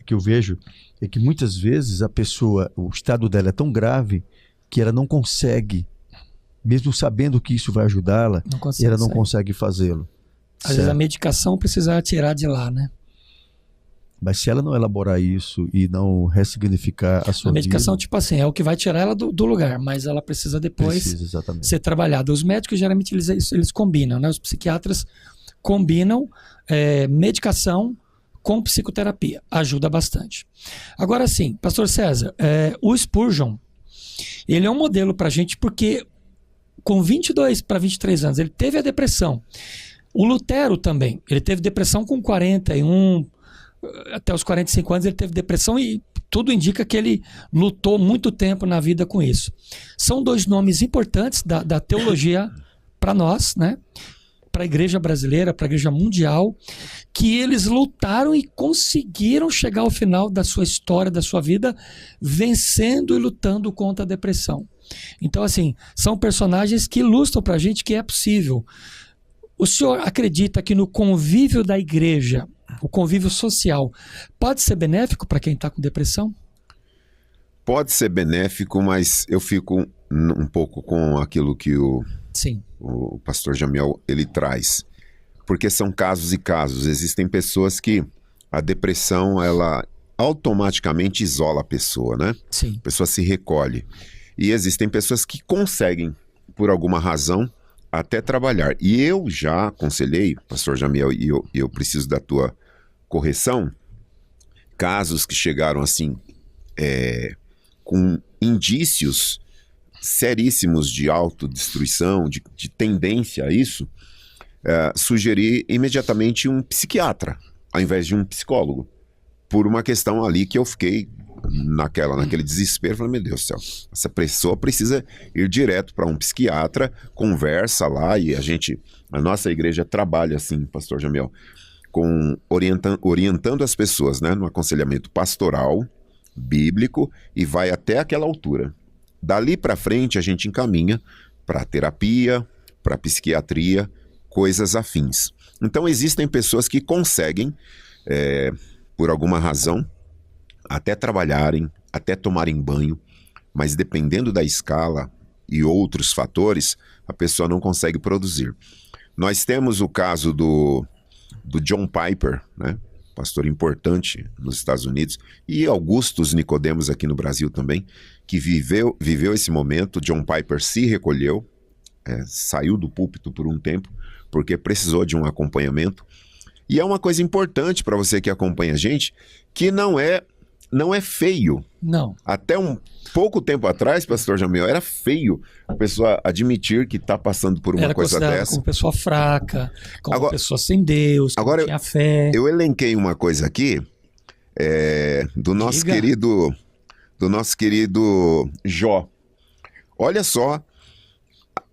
que eu vejo é que muitas vezes a pessoa, o estado dela é tão grave que ela não consegue, mesmo sabendo que isso vai ajudá-la, ela não consegue fazê-lo. Às vezes a medicação precisa tirar de lá, né? Mas se ela não elaborar isso e não ressignificar a sua vida... A medicação, tipo assim, é o que vai tirar ela do lugar, mas ela precisa depois ser trabalhada. Os médicos, geralmente, eles combinam, né? Os psiquiatras combinam medicação com psicoterapia. Ajuda bastante. Agora sim, pastor César, o Spurgeon, ele é um modelo pra gente porque com 22 para 23 anos, ele teve a depressão. O Lutero também, ele teve depressão com 41, até os 45 anos ele teve depressão e tudo indica que ele lutou muito tempo na vida com isso. São dois nomes importantes da teologia para nós, né? Para a igreja brasileira, para a igreja mundial, que eles lutaram e conseguiram chegar ao final da sua história, da sua vida, vencendo e lutando contra a depressão. Então, assim, são personagens que ilustram para a gente que é possível. O senhor acredita que no convívio da igreja, o convívio social, pode ser benéfico para quem está com depressão? Pode ser benéfico, mas eu fico um pouco com aquilo que o pastor Jamiel ele traz. Porque são casos e casos. Existem pessoas que a depressão, ela automaticamente isola a pessoa, né? Sim. A pessoa se recolhe. E existem pessoas que conseguem, por alguma razão, até trabalhar. E eu já aconselhei, pastor Jamiel, e eu preciso da tua correção, casos que chegaram assim, com indícios seríssimos de autodestruição, de tendência a isso, sugerir imediatamente um psiquiatra, ao invés de um psicólogo, por uma questão ali que eu fiquei naquele desespero, falei, meu Deus do céu, essa pessoa precisa ir direto para um psiquiatra, conversa lá, e a nossa igreja trabalha assim, pastor Jamiel, orientando as pessoas, né, no aconselhamento pastoral, bíblico, e vai até aquela altura. Dali para frente a gente encaminha para terapia, para psiquiatria, coisas afins. Então existem pessoas que conseguem, por alguma razão, até trabalharem, até tomarem banho, mas dependendo da escala e outros fatores, a pessoa não consegue produzir. Nós temos o caso do John Piper, né? Pastor importante nos Estados Unidos, e Augustus Nicodemos aqui no Brasil também, que viveu esse momento. John Piper se recolheu, saiu do púlpito por um tempo, porque precisou de um acompanhamento. E é uma coisa importante para você que acompanha a gente, que não é feio. Não. Até um pouco tempo atrás, pastor Jamiel, era feio a pessoa admitir que está passando por uma coisa dessa. Era como pessoa fraca, como pessoa sem Deus, que não tinha fé. Eu elenquei uma coisa aqui do nosso querido Jó. Olha só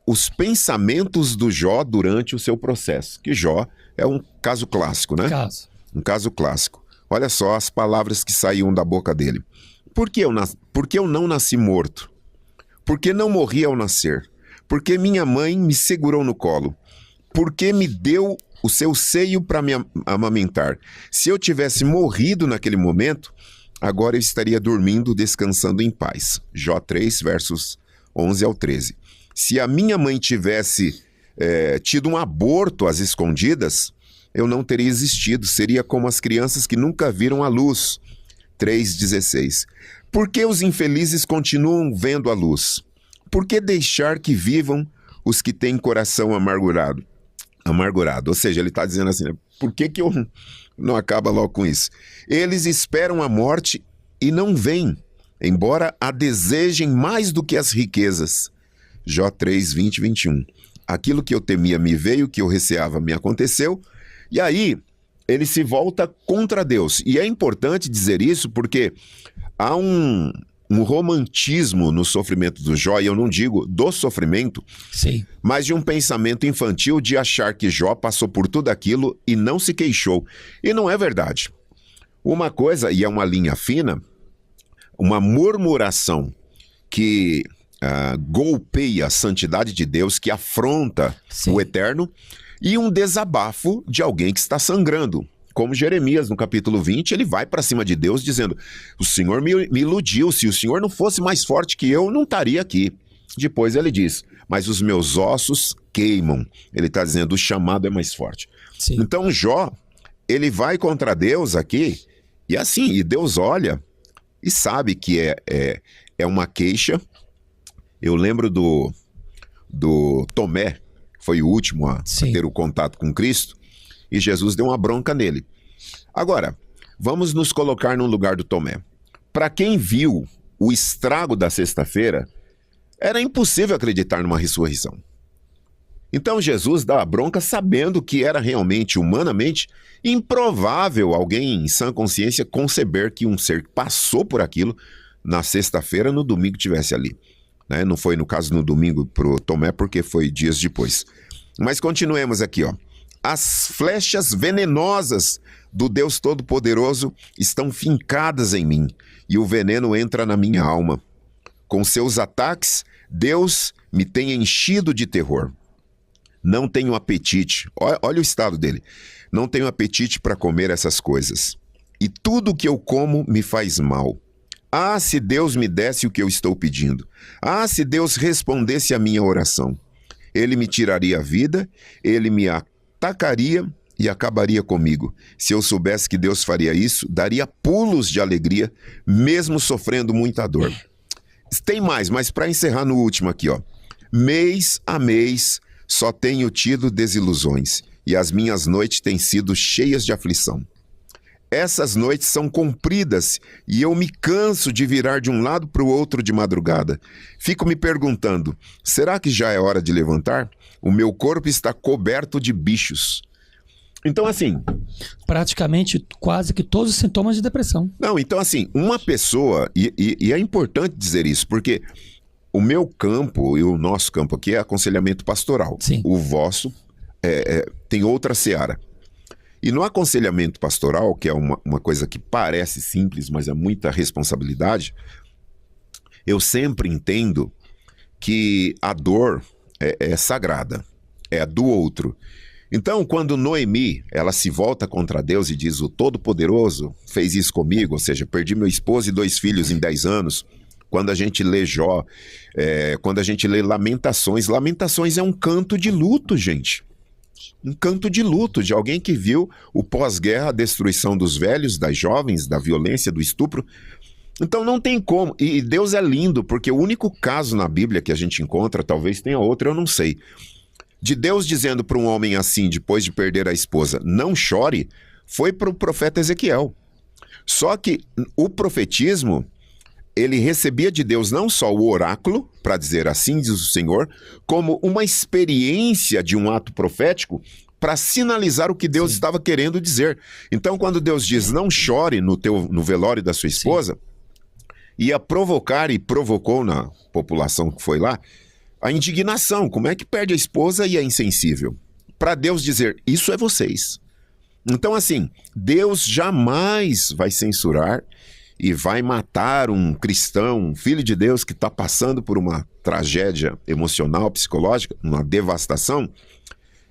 os pensamentos do Jó durante o seu processo. Que Jó é um caso clássico, né? Um caso clássico. Olha só as palavras que saíam da boca dele. Por que eu não nasci morto? Por que não morri ao nascer? Por que minha mãe me segurou no colo? Por que me deu o seu seio para me amamentar? Se eu tivesse morrido naquele momento, agora eu estaria dormindo, descansando em paz. Jó 3, versos 11 ao 13. Se a minha mãe tivesse tido um aborto às escondidas, eu não teria existido, seria como as crianças que nunca viram a luz. 3,16. Por que os infelizes continuam vendo a luz? Por que deixar que vivam os que têm coração amargurado? Ou seja, ele está dizendo assim, né? Por que eu não acaba logo com isso? Eles esperam a morte e não vêm, embora a desejem mais do que as riquezas. Jó 3, 20 e 21. Aquilo que eu temia me veio, que eu receava me aconteceu. E aí, ele se volta contra Deus. E é importante dizer isso porque há um romantismo no sofrimento do Jó, e eu não digo do sofrimento, Sim. mas de um pensamento infantil de achar que Jó passou por tudo aquilo e não se queixou. E não é verdade. Uma coisa, e é uma linha fina, uma murmuração que golpeia a santidade de Deus, que afronta Sim. o eterno, e um desabafo de alguém que está sangrando. Como Jeremias, no capítulo 20, ele vai para cima de Deus dizendo, o Senhor me iludiu, se o Senhor não fosse mais forte que eu não estaria aqui. Depois ele diz, mas os meus ossos queimam. Ele está dizendo, o chamado é mais forte. Sim. Então Jó, ele vai contra Deus aqui, e assim, e Deus olha e sabe que é uma queixa. Eu lembro do Tomé, foi o último a ter o contato com Cristo, e Jesus deu uma bronca nele. Agora, vamos nos colocar no lugar do Tomé. Para quem viu o estrago da sexta-feira, era impossível acreditar numa ressurreição. Então Jesus dá a bronca sabendo que era realmente, humanamente, improvável alguém em sã consciência conceber que um ser que passou por aquilo na sexta-feira, no domingo estivesse ali. Né? Não foi, no caso, no domingo para o Tomé, porque foi dias depois. Mas continuemos aqui, ó. As flechas venenosas do Deus Todo-Poderoso estão fincadas em mim, e o veneno entra na minha alma. Com seus ataques, Deus me tem enchido de terror. Não tenho apetite, olha o estado dele, não tenho apetite para comer essas coisas. E tudo que eu como me faz mal. Ah, se Deus me desse o que eu estou pedindo. Ah, se Deus respondesse a minha oração. Ele me tiraria a vida, ele me atacaria e acabaria comigo. Se eu soubesse que Deus faria isso, daria pulos de alegria, mesmo sofrendo muita dor. Tem mais, mas para encerrar no último aqui, ó. Mês a mês só tenho tido desilusões, e as minhas noites têm sido cheias de aflição. Essas noites são compridas e eu me canso de virar de um lado para o outro de madrugada. Fico me perguntando, será que já é hora de levantar? O meu corpo está coberto de bichos. Então, assim... praticamente quase que todos os sintomas de depressão. Não, então assim, uma pessoa, e é importante dizer isso, porque o meu campo e o nosso campo aqui é aconselhamento pastoral. Sim. O vosso tem outra seara. E no aconselhamento pastoral, que é uma coisa que parece simples, mas é muita responsabilidade, eu sempre entendo que a dor é sagrada, é a do outro. Então, quando Noemi, ela se volta contra Deus e diz, o Todo-Poderoso fez isso comigo, ou seja, perdi meu esposo e 2 filhos em 10 anos. Quando a gente lê Jó, quando a gente lê Lamentações, Lamentações é um canto de luto, gente. Um canto de luto de alguém que viu o pós-guerra, a destruição dos velhos, das jovens, da violência, do estupro. Então não tem como. E Deus é lindo, porque o único caso na Bíblia que a gente encontra, talvez tenha outro, eu não sei, de Deus dizendo para um homem assim, depois de perder a esposa, não chore, foi para o profeta Ezequiel. Só que o profetismo, ele recebia de Deus não só o oráculo, para dizer assim diz o Senhor, como uma experiência de um ato profético para sinalizar o que Deus estava querendo dizer. Então, quando Deus diz, não chore no velório da sua esposa, ia provocar e provocou na população que foi lá, a indignação. Como é que perde a esposa e é insensível? Para Deus dizer, isso é vocês. Então, assim, Deus jamais vai censurar e vai matar um cristão, um filho de Deus que está passando por uma tragédia emocional, psicológica, uma devastação,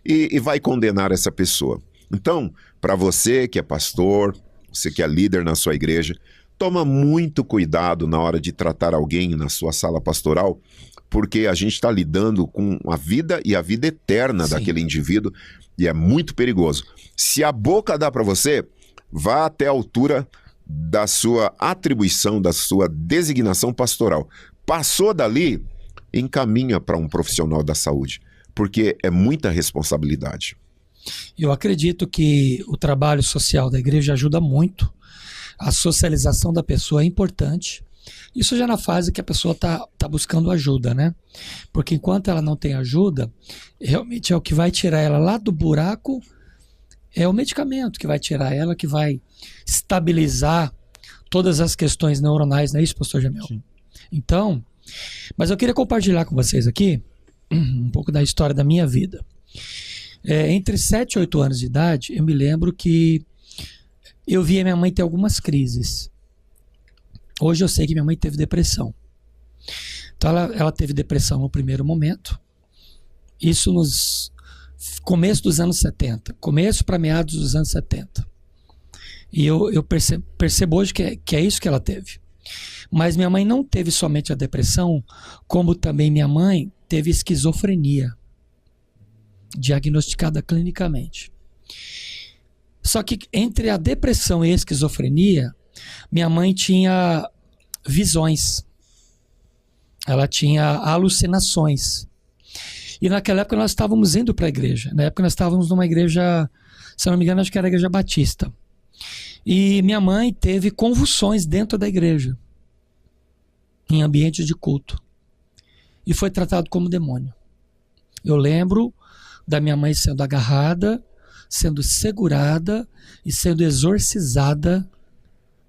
e vai condenar essa pessoa. Então, para você que é pastor, você que é líder na sua igreja, toma muito cuidado na hora de tratar alguém na sua sala pastoral, porque a gente está lidando com a vida e a vida eterna daquele indivíduo, e é muito perigoso. Se a boca dá para você, vá até a altura da sua atribuição, da sua designação pastoral. Passou dali, encaminha para um profissional da saúde, porque é muita responsabilidade. Eu acredito que o trabalho social da igreja ajuda muito. A socialização da pessoa é importante. Isso já na fase que a pessoa está buscando ajuda, né? Porque enquanto ela não tem ajuda, realmente é o que vai tirar ela lá do buraco, é o medicamento que vai tirar ela, que vai estabilizar todas as questões neuronais, não é isso, pastor Jamel? Sim. Então, mas eu queria compartilhar com vocês aqui um pouco da história da minha vida. Entre 7 e 8 anos de idade, eu me lembro que eu via minha mãe ter algumas crises. Hoje eu sei que minha mãe teve depressão. Então ela teve depressão no primeiro momento. Isso nos começo dos anos 70. Começo para meados dos anos 70. E eu percebo hoje que é isso que ela teve. Mas minha mãe não teve somente a depressão, como também minha mãe teve esquizofrenia, diagnosticada clinicamente. Só que entre a depressão e a esquizofrenia, minha mãe tinha visões. Ela tinha alucinações. E naquela época nós estávamos indo para a igreja. Na época nós estávamos numa igreja, se eu não me engano, acho que era a igreja batista. E minha mãe teve convulsões dentro da igreja, em ambiente de culto. E foi tratado como demônio. Eu lembro da minha mãe sendo agarrada, sendo segurada e sendo exorcizada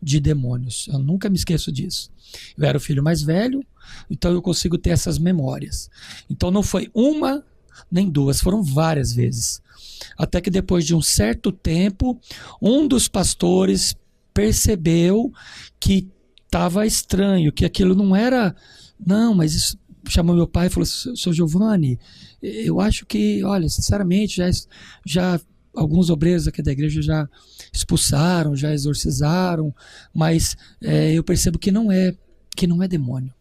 de demônios. Eu nunca me esqueço disso. Eu era o filho mais velho, então eu consigo ter essas memórias. Então não foi uma nem duas, foram várias vezes. Até que depois de um certo tempo, um dos pastores percebeu que estava estranho, que aquilo não era... Não, mas isso... Chamou meu pai e falou: Sr. Giovanni, eu acho que, olha, sinceramente, já alguns obreiros aqui da igreja já expulsaram, já exorcizaram, mas eu percebo que não é demônio.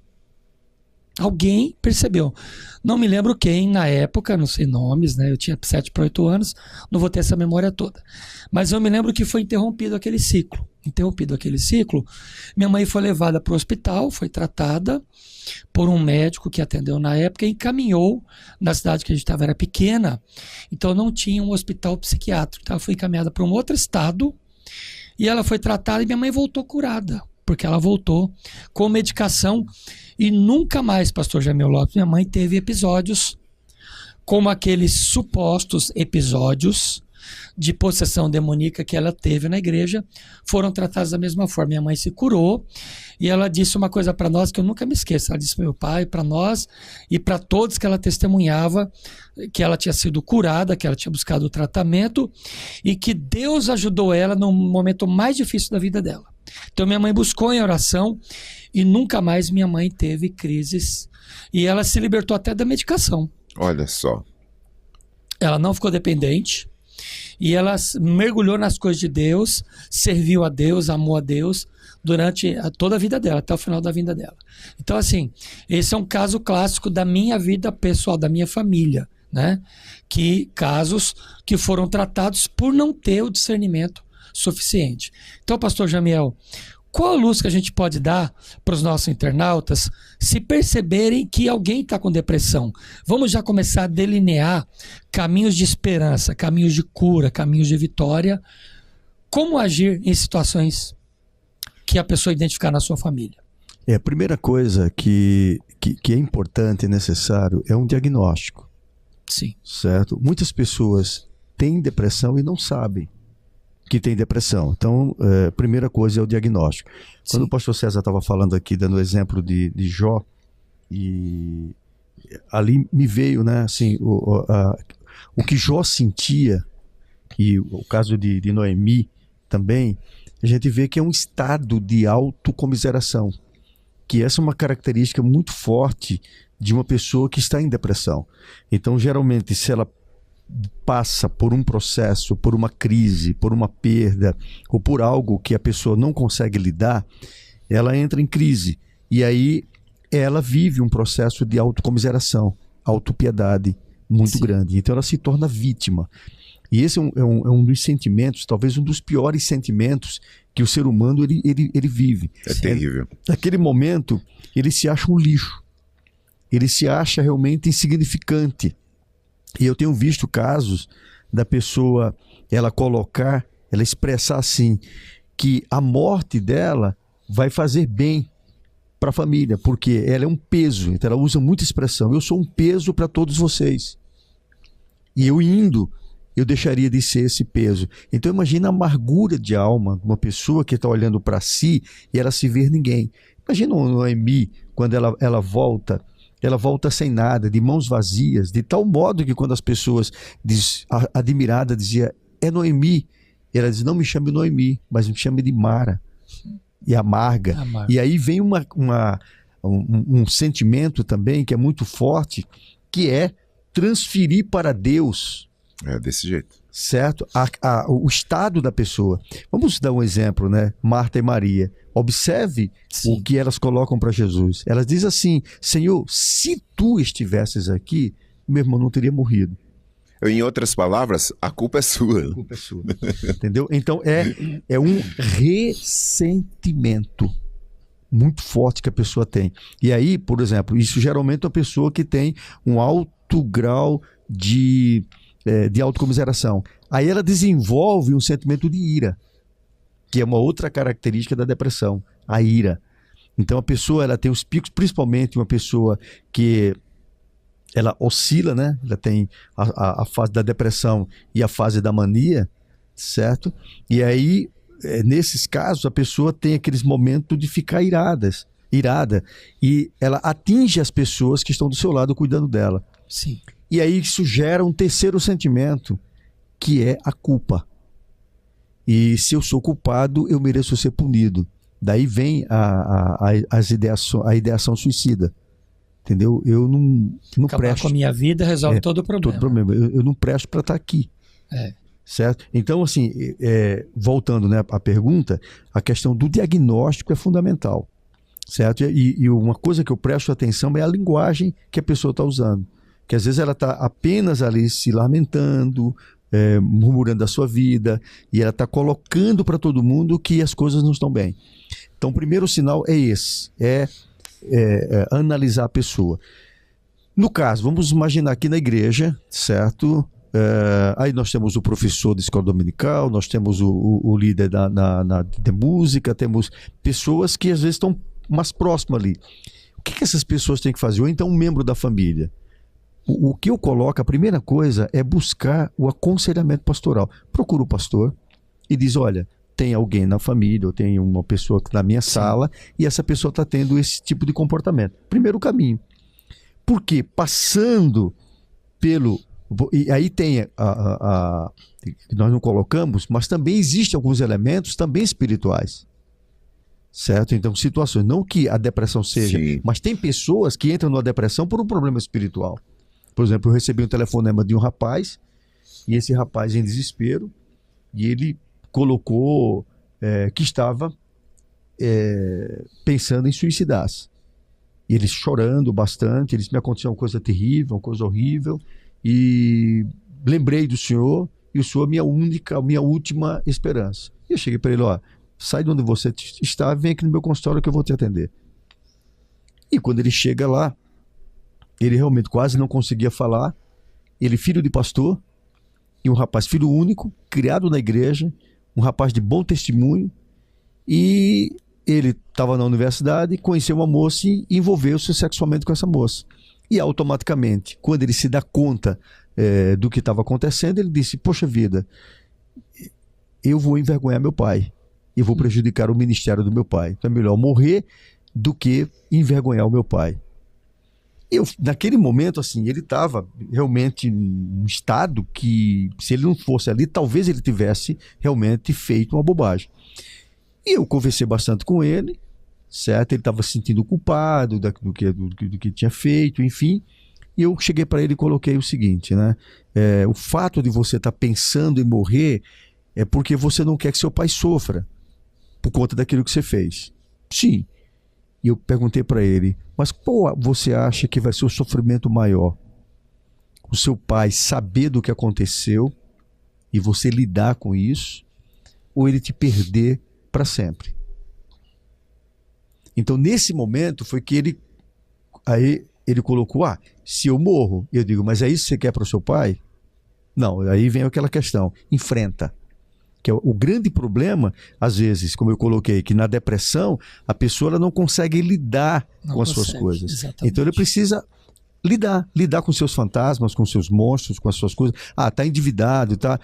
Alguém percebeu. Não me lembro quem na época, não sei nomes, né? Eu tinha 7 para 8 anos, não vou ter essa memória toda. Mas eu me lembro que foi interrompido aquele ciclo. Minha mãe foi levada para o hospital, foi tratada por um médico que atendeu na época e encaminhou, na cidade que a gente estava era pequena, então não tinha um hospital psiquiátrico. Então ela foi encaminhada para um outro estado e ela foi tratada e minha mãe voltou curada, porque ela voltou com medicação e nunca mais, pastor Jamil Lopes, minha mãe teve episódios como aqueles supostos episódios de possessão demoníaca que ela teve na igreja, foram tratados da mesma forma. Minha mãe se curou e ela disse uma coisa para nós que eu nunca me esqueço. Ela disse para meu pai, para nós e para todos que ela testemunhava que ela tinha sido curada, que ela tinha buscado o tratamento e que Deus ajudou ela no momento mais difícil da vida dela. Então minha mãe buscou em oração e nunca mais minha mãe teve crises e ela se libertou até da medicação. Olha só. Ela não ficou dependente. E ela mergulhou nas coisas de Deus, serviu a Deus, amou a Deus durante toda a vida dela, até o final da vida dela. Então, assim, esse é um caso clássico da minha vida pessoal, da minha família, né? Casos que foram tratados por não ter o discernimento suficiente. Então, pastor Jamiel, qual a luz que a gente pode dar para os nossos internautas se perceberem que alguém está com depressão? Vamos já começar a delinear caminhos de esperança, caminhos de cura, caminhos de vitória. Como agir em situações que a pessoa identificar na sua família? A primeira coisa que é importante e necessário é um diagnóstico. Sim. Certo? Muitas pessoas têm depressão e não sabem que tem depressão. Então, a primeira coisa é o diagnóstico. Quando o pastor César estava falando aqui, dando o exemplo de Jó, e ali me veio, né, assim, o que Jó sentia, e o caso de Noemi também, a gente vê que é um estado de autocomiseração, que essa é uma característica muito forte de uma pessoa que está em depressão. Então, geralmente, se ela passa por um processo, por uma crise, por uma perda ou por algo que a pessoa não consegue lidar, ela entra em crise e aí ela vive um processo de autocomiseração, autopiedade muito grande. Então ela se torna vítima. E esse é um dos sentimentos, talvez um dos piores sentimentos que o ser humano ele vive. É terrível. Naquele momento, ele se acha um lixo. Ele se acha realmente insignificante. E eu tenho visto casos da pessoa, ela expressar assim, que a morte dela vai fazer bem para a família, porque ela é um peso. Então ela usa muita expressão: eu sou um peso para todos vocês. E eu deixaria de ser esse peso. Então imagina a amargura de alma de uma pessoa que está olhando para si e ela se vê ninguém. Imagina a Noemi, quando ela volta sem nada, de mãos vazias, de tal modo que quando as pessoas admiradas diziam: é Noemi, ela diz: não me chame Noemi, mas me chame de Mara. E amarga. E aí vem um sentimento também que é muito forte, que é transferir para Deus. É desse jeito. Certo? O estado da pessoa. Vamos dar um exemplo, né? Marta e Maria. Observe o que elas colocam para Jesus. Elas dizem assim: Senhor, se tu estivesses aqui, meu irmão não teria morrido. Em outras palavras, a culpa é sua. A culpa é sua. Entendeu? Então é um ressentimento muito forte que a pessoa tem. E aí, por exemplo, isso geralmente é uma pessoa que tem um alto grau de autocomiseração. Aí ela desenvolve um sentimento de ira, que é uma outra característica da depressão, a ira. Então a pessoa, ela tem os picos, principalmente uma pessoa que ela oscila, né? Ela tem a fase da depressão e a fase da mania, certo? E aí, nesses casos, a pessoa tem aqueles momentos de ficar irada, e ela atinge as pessoas que estão do seu lado cuidando dela. Sim. E aí isso gera um terceiro sentimento, que é a culpa. E se eu sou culpado, eu mereço ser punido. Daí vem a ideação suicida. Entendeu? Eu não Acabar presto. com a minha vida resolve todo o problema. Todo problema. Eu não presto para estar aqui. Certo? Então, assim, voltando, né, à pergunta, a questão do diagnóstico é fundamental. Certo? E uma coisa que eu presto atenção é a linguagem que a pessoa está usando. Que às vezes ela está apenas ali se lamentando, murmurando da sua vida, e ela está colocando para todo mundo que as coisas não estão bem. Então, o primeiro sinal é esse, analisar a pessoa. No caso, vamos imaginar aqui na igreja, certo? Aí nós temos o professor de escola dominical, nós temos o líder de música, temos pessoas que às vezes estão mais próximas ali. O que essas pessoas têm que fazer? Ou então um membro da família. O que eu coloco, a primeira coisa é buscar o aconselhamento pastoral. Procura o pastor e diz: olha, tem alguém na família, ou tem uma pessoa na minha sala, e essa pessoa está tendo esse tipo de comportamento. Primeiro caminho. Porque passando pelo... E aí tem que nós não colocamos, mas também existem alguns elementos também espirituais. Certo? Então, situações, não que a depressão seja, mas tem pessoas que entram na depressão por um problema espiritual. Por exemplo, eu recebi um telefonema de um rapaz, e esse rapaz em desespero, e ele colocou que estava pensando em suicidar-se. E ele chorando bastante, ele disse: me aconteceu uma coisa terrível, uma coisa horrível, e lembrei do senhor, e o senhor é a minha última esperança. E eu cheguei para ele: ó, sai de onde você está, vem aqui no meu consultório que eu vou te atender. E quando ele chega lá, ele realmente quase não conseguia falar. Ele, filho de pastor, e um rapaz, filho único, criado na igreja, um rapaz de bom testemunho, e ele estava na universidade, conheceu uma moça e envolveu-se sexualmente com essa moça. E automaticamente, quando ele se dá conta do que estava acontecendo, ele disse: poxa vida, eu vou envergonhar meu pai, e vou prejudicar o ministério do meu pai. Então é melhor morrer do que envergonhar o meu pai. Naquele momento, assim, ele estava realmente num estado que, se ele não fosse ali, talvez ele tivesse realmente feito uma bobagem. E eu conversei bastante com ele, certo? Ele estava se sentindo culpado do que tinha feito, enfim. E eu cheguei para ele e coloquei o seguinte, né? O fato de você estar pensando em morrer é porque você não quer que seu pai sofra por conta daquilo que você fez. Sim. E eu perguntei para ele: mas qual você acha que vai ser o sofrimento maior? O seu pai saber do que aconteceu e você lidar com isso, ou ele te perder para sempre. Então, nesse momento, foi que ele colocou, se eu morro, eu digo, mas é isso que você quer para o seu pai? Não, aí vem aquela questão, enfrenta. Que é o grande problema, às vezes, como eu coloquei, que na depressão, a pessoa ela não consegue lidar com as suas coisas. Exatamente. Então, ele precisa lidar com seus fantasmas, com seus monstros, com as suas coisas. Tá endividado, tá...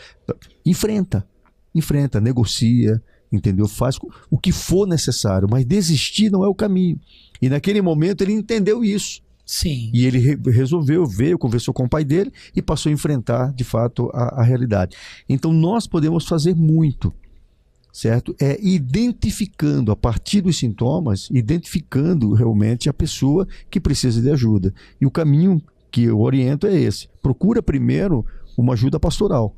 Enfrenta, negocia, entendeu? Faz o que for necessário, mas desistir não é o caminho. E naquele momento ele entendeu isso. Sim. E ele resolveu, veio, conversou com o pai dele e passou a enfrentar, de fato, a realidade. Então nós podemos fazer muito, certo? Identificando, a partir dos sintomas, identificando realmente a pessoa que precisa de ajuda. E o caminho que eu oriento é esse. Procura primeiro uma ajuda pastoral.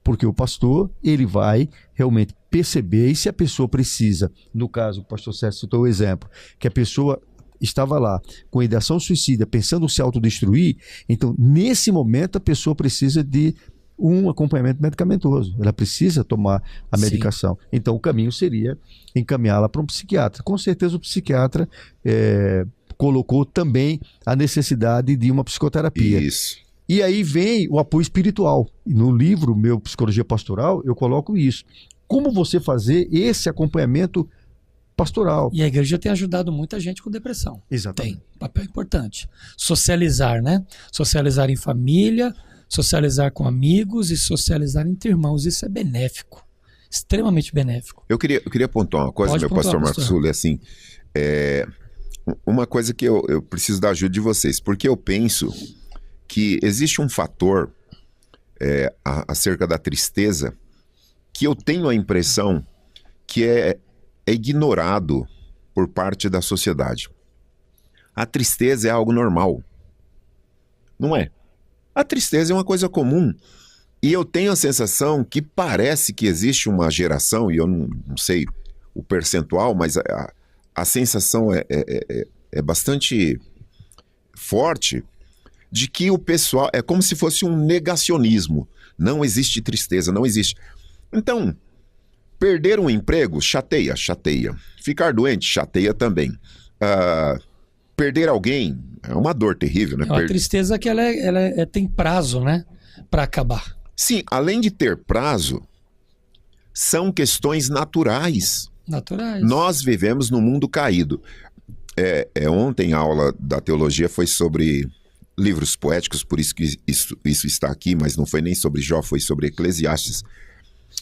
Porque o pastor, ele vai realmente perceber, e se a pessoa precisa, no caso, o pastor Sérgio citou o exemplo, que a pessoa estava lá com ideação suicida, pensando em se autodestruir, então, nesse momento, a pessoa precisa de um acompanhamento medicamentoso. Ela precisa tomar a medicação. Sim. Então, o caminho seria encaminhá-la para um psiquiatra. Com certeza, o psiquiatra colocou também a necessidade de uma psicoterapia. Isso. E aí vem o apoio espiritual. No livro meu, Psicologia Pastoral, eu coloco isso. Como você fazer esse acompanhamento pastoral. E a igreja tem ajudado muita gente com depressão. Exatamente. Tem, papel importante. Socializar, né? Socializar em família, socializar com amigos e socializar entre irmãos. Isso é benéfico. Extremamente benéfico. Eu queria pontuar uma coisa, Pode meu pontuar, pastor Marcos Sully, assim, uma coisa que eu preciso da ajuda de vocês, porque eu penso que existe um fator acerca da tristeza que eu tenho a impressão que é ignorado por parte da sociedade. A tristeza é algo normal. Não é? A tristeza é uma coisa comum. E eu tenho a sensação que parece que existe uma geração, e eu não sei o percentual, mas a sensação é bastante forte, de que o pessoal é como se fosse um negacionismo. Não existe tristeza, não existe. Então, perder um emprego chateia. Ficar doente chateia também. Perder alguém é uma dor terrível, né? É uma tristeza que ela tem prazo, né? Para acabar. Sim, além de ter prazo, são questões naturais. Naturais. Nós vivemos num mundo caído. Ontem a aula da teologia foi sobre livros poéticos, por isso que isso está aqui, mas não foi nem sobre Jó, foi sobre Eclesiastes.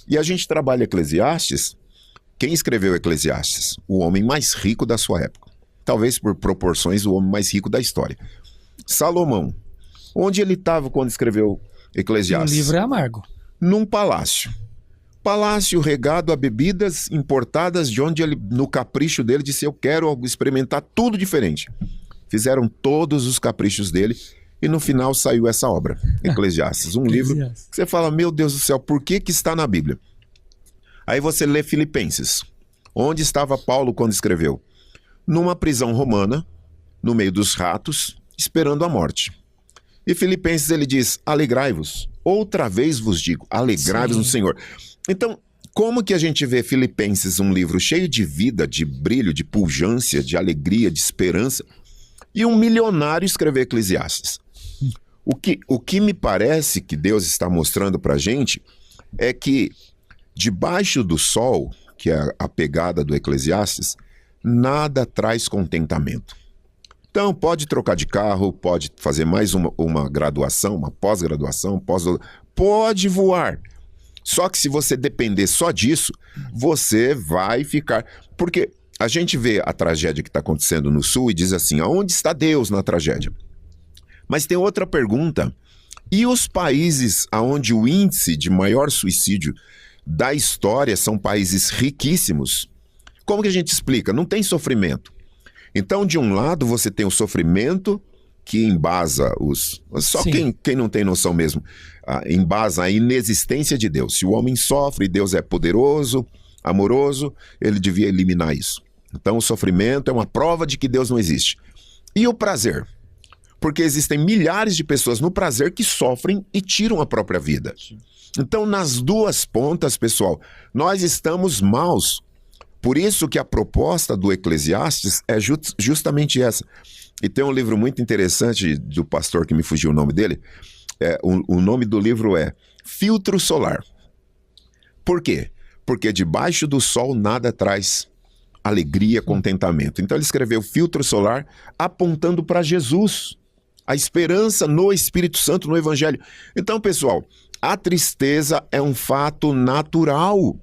E a gente trabalha Eclesiastes. Quem escreveu Eclesiastes? O homem mais rico da sua época. Talvez por proporções o homem mais rico da história. Salomão. Onde ele estava quando escreveu Eclesiastes? O livro é amargo. Num palácio. Palácio regado a bebidas importadas, de onde ele, no capricho dele, disse: eu quero experimentar tudo diferente. Fizeram todos os caprichos dele e no final saiu essa obra, Eclesiastes. Um livro que você fala, meu Deus do céu, por que está na Bíblia? Aí você lê Filipenses. Onde estava Paulo quando escreveu? Numa prisão romana, no meio dos ratos, esperando a morte. E Filipenses ele diz, alegrai-vos. Outra vez vos digo, alegrai-vos no Senhor. Então, como que a gente vê Filipenses, um livro cheio de vida, de brilho, de pujância, de alegria, de esperança, e um milionário escrever Eclesiastes? O que me parece que Deus está mostrando para a gente é que debaixo do sol, que é a pegada do Eclesiastes, nada traz contentamento. Então, pode trocar de carro, pode fazer mais uma graduação, uma pós-graduação, pode voar. Só que se você depender só disso, você vai ficar... Porque a gente vê a tragédia que está acontecendo no Sul e diz assim, aonde está Deus na tragédia? Mas tem outra pergunta. E os países onde o índice de maior suicídio da história são países riquíssimos? Como que a gente explica? Não tem sofrimento. Então, de um lado, você tem o sofrimento que embasa os... Só quem não tem noção mesmo, embasa a inexistência de Deus. Se o homem sofre, Deus é poderoso, amoroso, ele devia eliminar isso. Então, o sofrimento é uma prova de que Deus não existe. E o prazer? Porque existem milhares de pessoas no prazer que sofrem e tiram a própria vida. Então, nas duas pontas, pessoal, nós estamos maus. Por isso que a proposta do Eclesiastes é justamente essa. E tem um livro muito interessante do pastor que me fugiu o nome dele. O nome do livro é Filtro Solar. Por quê? Porque debaixo do sol nada traz alegria, contentamento. Então ele escreveu Filtro Solar apontando para Jesus, a esperança no Espírito Santo, no Evangelho. Então, pessoal, a tristeza é um fato natural.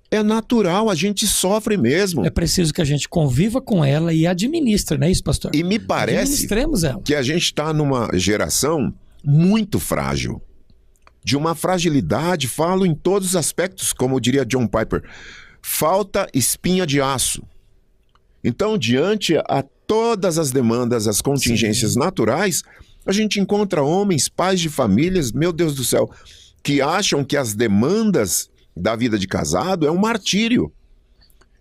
É natural, a gente sofre mesmo. É preciso que a gente conviva com ela e administre, não é isso, pastor? E me parece Administremos ela. que a gente está numa geração muito frágil. De uma fragilidade, falo em todos os aspectos, como diria John Piper. Falta espinha de aço. Então, diante a todas as demandas, as contingências naturais, a gente encontra homens, pais de famílias, meu Deus do céu, que acham que as demandas da vida de casado é um martírio.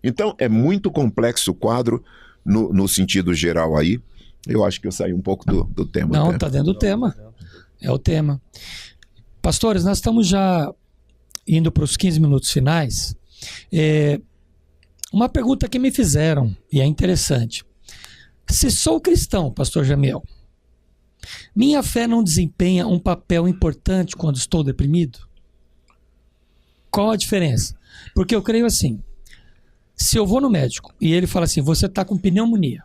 Então, é muito complexo o quadro no sentido geral aí. Eu acho que eu saí um pouco do tema. Não, está dentro do tema. É o tema. Pastores, nós estamos já indo para os 15 minutos finais. Uma pergunta que me fizeram, e é interessante. Se sou cristão, pastor Jamiel, minha fé não desempenha um papel importante quando estou deprimido? Qual a diferença? Porque eu creio assim, se eu vou no médico e ele fala assim, você está com pneumonia,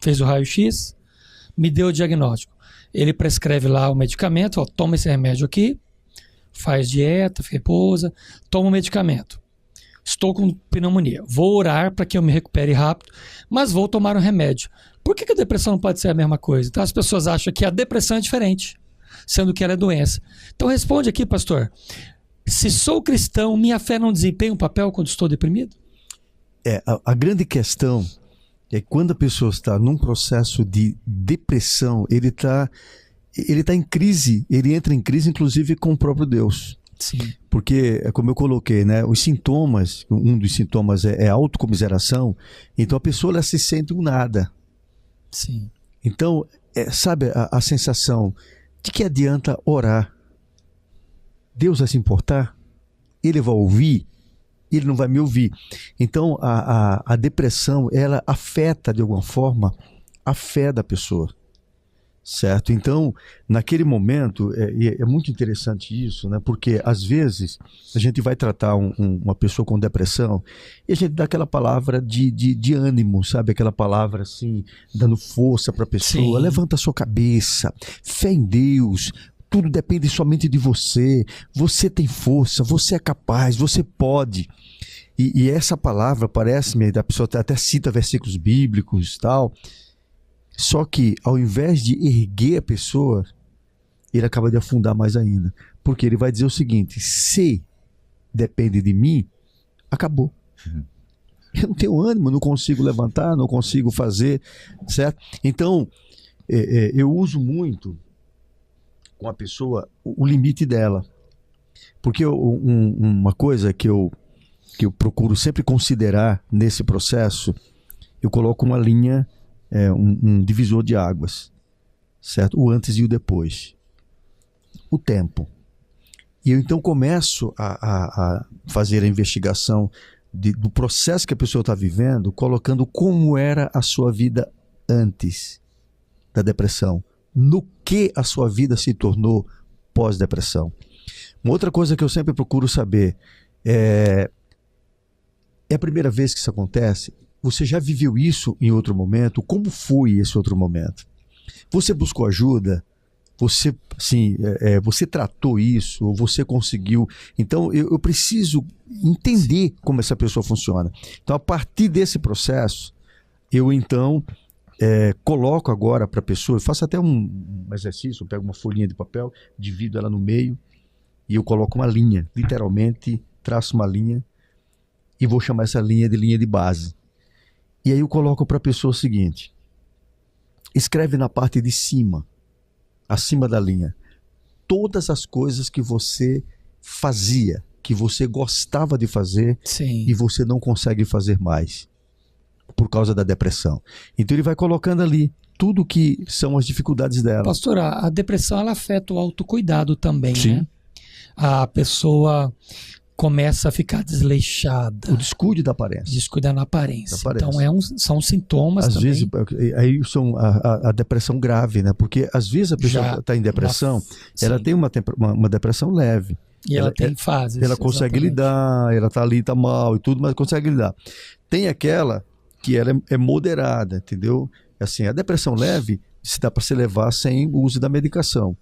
fez o raio-x, me deu o diagnóstico, ele prescreve lá o medicamento, ó, toma esse remédio aqui, faz dieta, repousa, toma o medicamento. Estou com pneumonia, vou orar para que eu me recupere rápido, mas vou tomar um remédio. Por que a depressão não pode ser a mesma coisa? Então as pessoas acham que a depressão é diferente, sendo que ela é doença. Então responde aqui, pastor. Se sou cristão, minha fé não desempenha um papel quando estou deprimido? A grande questão é que quando a pessoa está num processo de depressão, ele tá em crise, ele entra em crise inclusive com o próprio Deus. Sim. Porque, como eu coloquei, né, os sintomas, um dos sintomas é a autocomiseração, então a pessoa ela se sente um nada. Sim. Então, sabe a sensação de que adianta orar? Deus vai se importar? Ele vai ouvir? Ele não vai me ouvir. Então, a depressão, ela afeta, de alguma forma, a fé da pessoa. Certo? Então, naquele momento, é muito interessante isso, né? Porque, às vezes, a gente vai tratar uma pessoa com depressão e a gente dá aquela palavra de ânimo, sabe? Aquela palavra, assim, dando força para a pessoa. Sim. Levanta a sua cabeça, fé em Deus. Tudo depende somente de você. Você tem força, você é capaz, você pode. E essa palavra, parece-me, a pessoa até cita versículos bíblicos e tal. Só que, ao invés de erguer a pessoa, ele acaba de afundar mais ainda. Porque ele vai dizer o seguinte: se depende de mim, acabou. Eu não tenho ânimo, não consigo levantar, não consigo fazer, certo? Então, eu uso muito com a pessoa o limite dela. Porque uma coisa que eu procuro sempre considerar nesse processo, eu coloco uma linha, um divisor de águas, certo? O antes e o depois. O tempo. E eu então começo a fazer a investigação do processo que a pessoa está vivendo, colocando como era a sua vida antes da depressão. No que a sua vida se tornou pós-depressão. Uma outra coisa que eu sempre procuro saber é a primeira vez que isso acontece? Você já viveu isso em outro momento? Como foi esse outro momento? Você buscou ajuda? Você, assim, você tratou isso? Ou você conseguiu? Então, eu preciso entender como essa pessoa funciona. Então, a partir desse processo, eu então coloco agora para a pessoa, eu faço até um exercício, eu pego uma folhinha de papel, divido ela no meio e eu coloco uma linha, literalmente traço uma linha e vou chamar essa linha de base. E aí eu coloco para a pessoa o seguinte: escreve na parte de cima, acima da linha, todas as coisas que você fazia, que você gostava de fazer. Sim. E você não consegue fazer mais por causa da depressão. Então ele vai colocando ali. tudo que são as dificuldades dela. Pastor, a depressão ela afeta o autocuidado também, Sim. né? A pessoa começa a ficar desleixada, O descuido da aparência. descuida na aparência. Da aparência. Então são sintomas Às também. vezes, aí são a depressão grave, né? Porque às vezes a pessoa Já está em depressão, ela sim. tem uma depressão leve. E ela tem fases. Ela consegue exatamente. lidar, ela tá ali, tá mal e tudo, mas consegue lidar. Tem aquela que ela é moderada, entendeu? Assim, a depressão leve se dá para se levar sem o uso da medicação.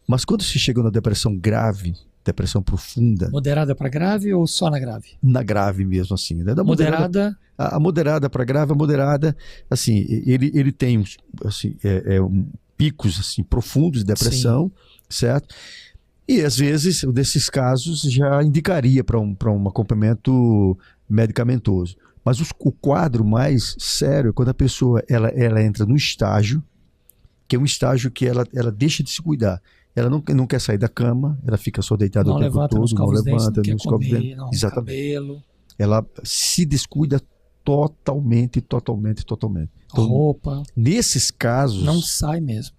Mas quando se chega na depressão grave, depressão profunda, Moderada para grave ou só na grave? na grave mesmo assim, né? Da Moderada, a moderada para grave, a moderada, assim, ele tem assim, picos assim, profundos de depressão, certo? E às vezes, desses casos, já indicaria para um acompanhamento medicamentoso. Mas o quadro mais sério é quando a pessoa ela entra no estágio, que é um estágio que ela deixa de se cuidar. Ela não quer sair da cama, ela fica só deitada não o tempo levanta, não todo, escova não os dentes, levanta, não quer não escova os comer, dentes. não Exatamente. cabelo, Ela se descuida totalmente. Então, roupa, nesses casos, não sai mesmo,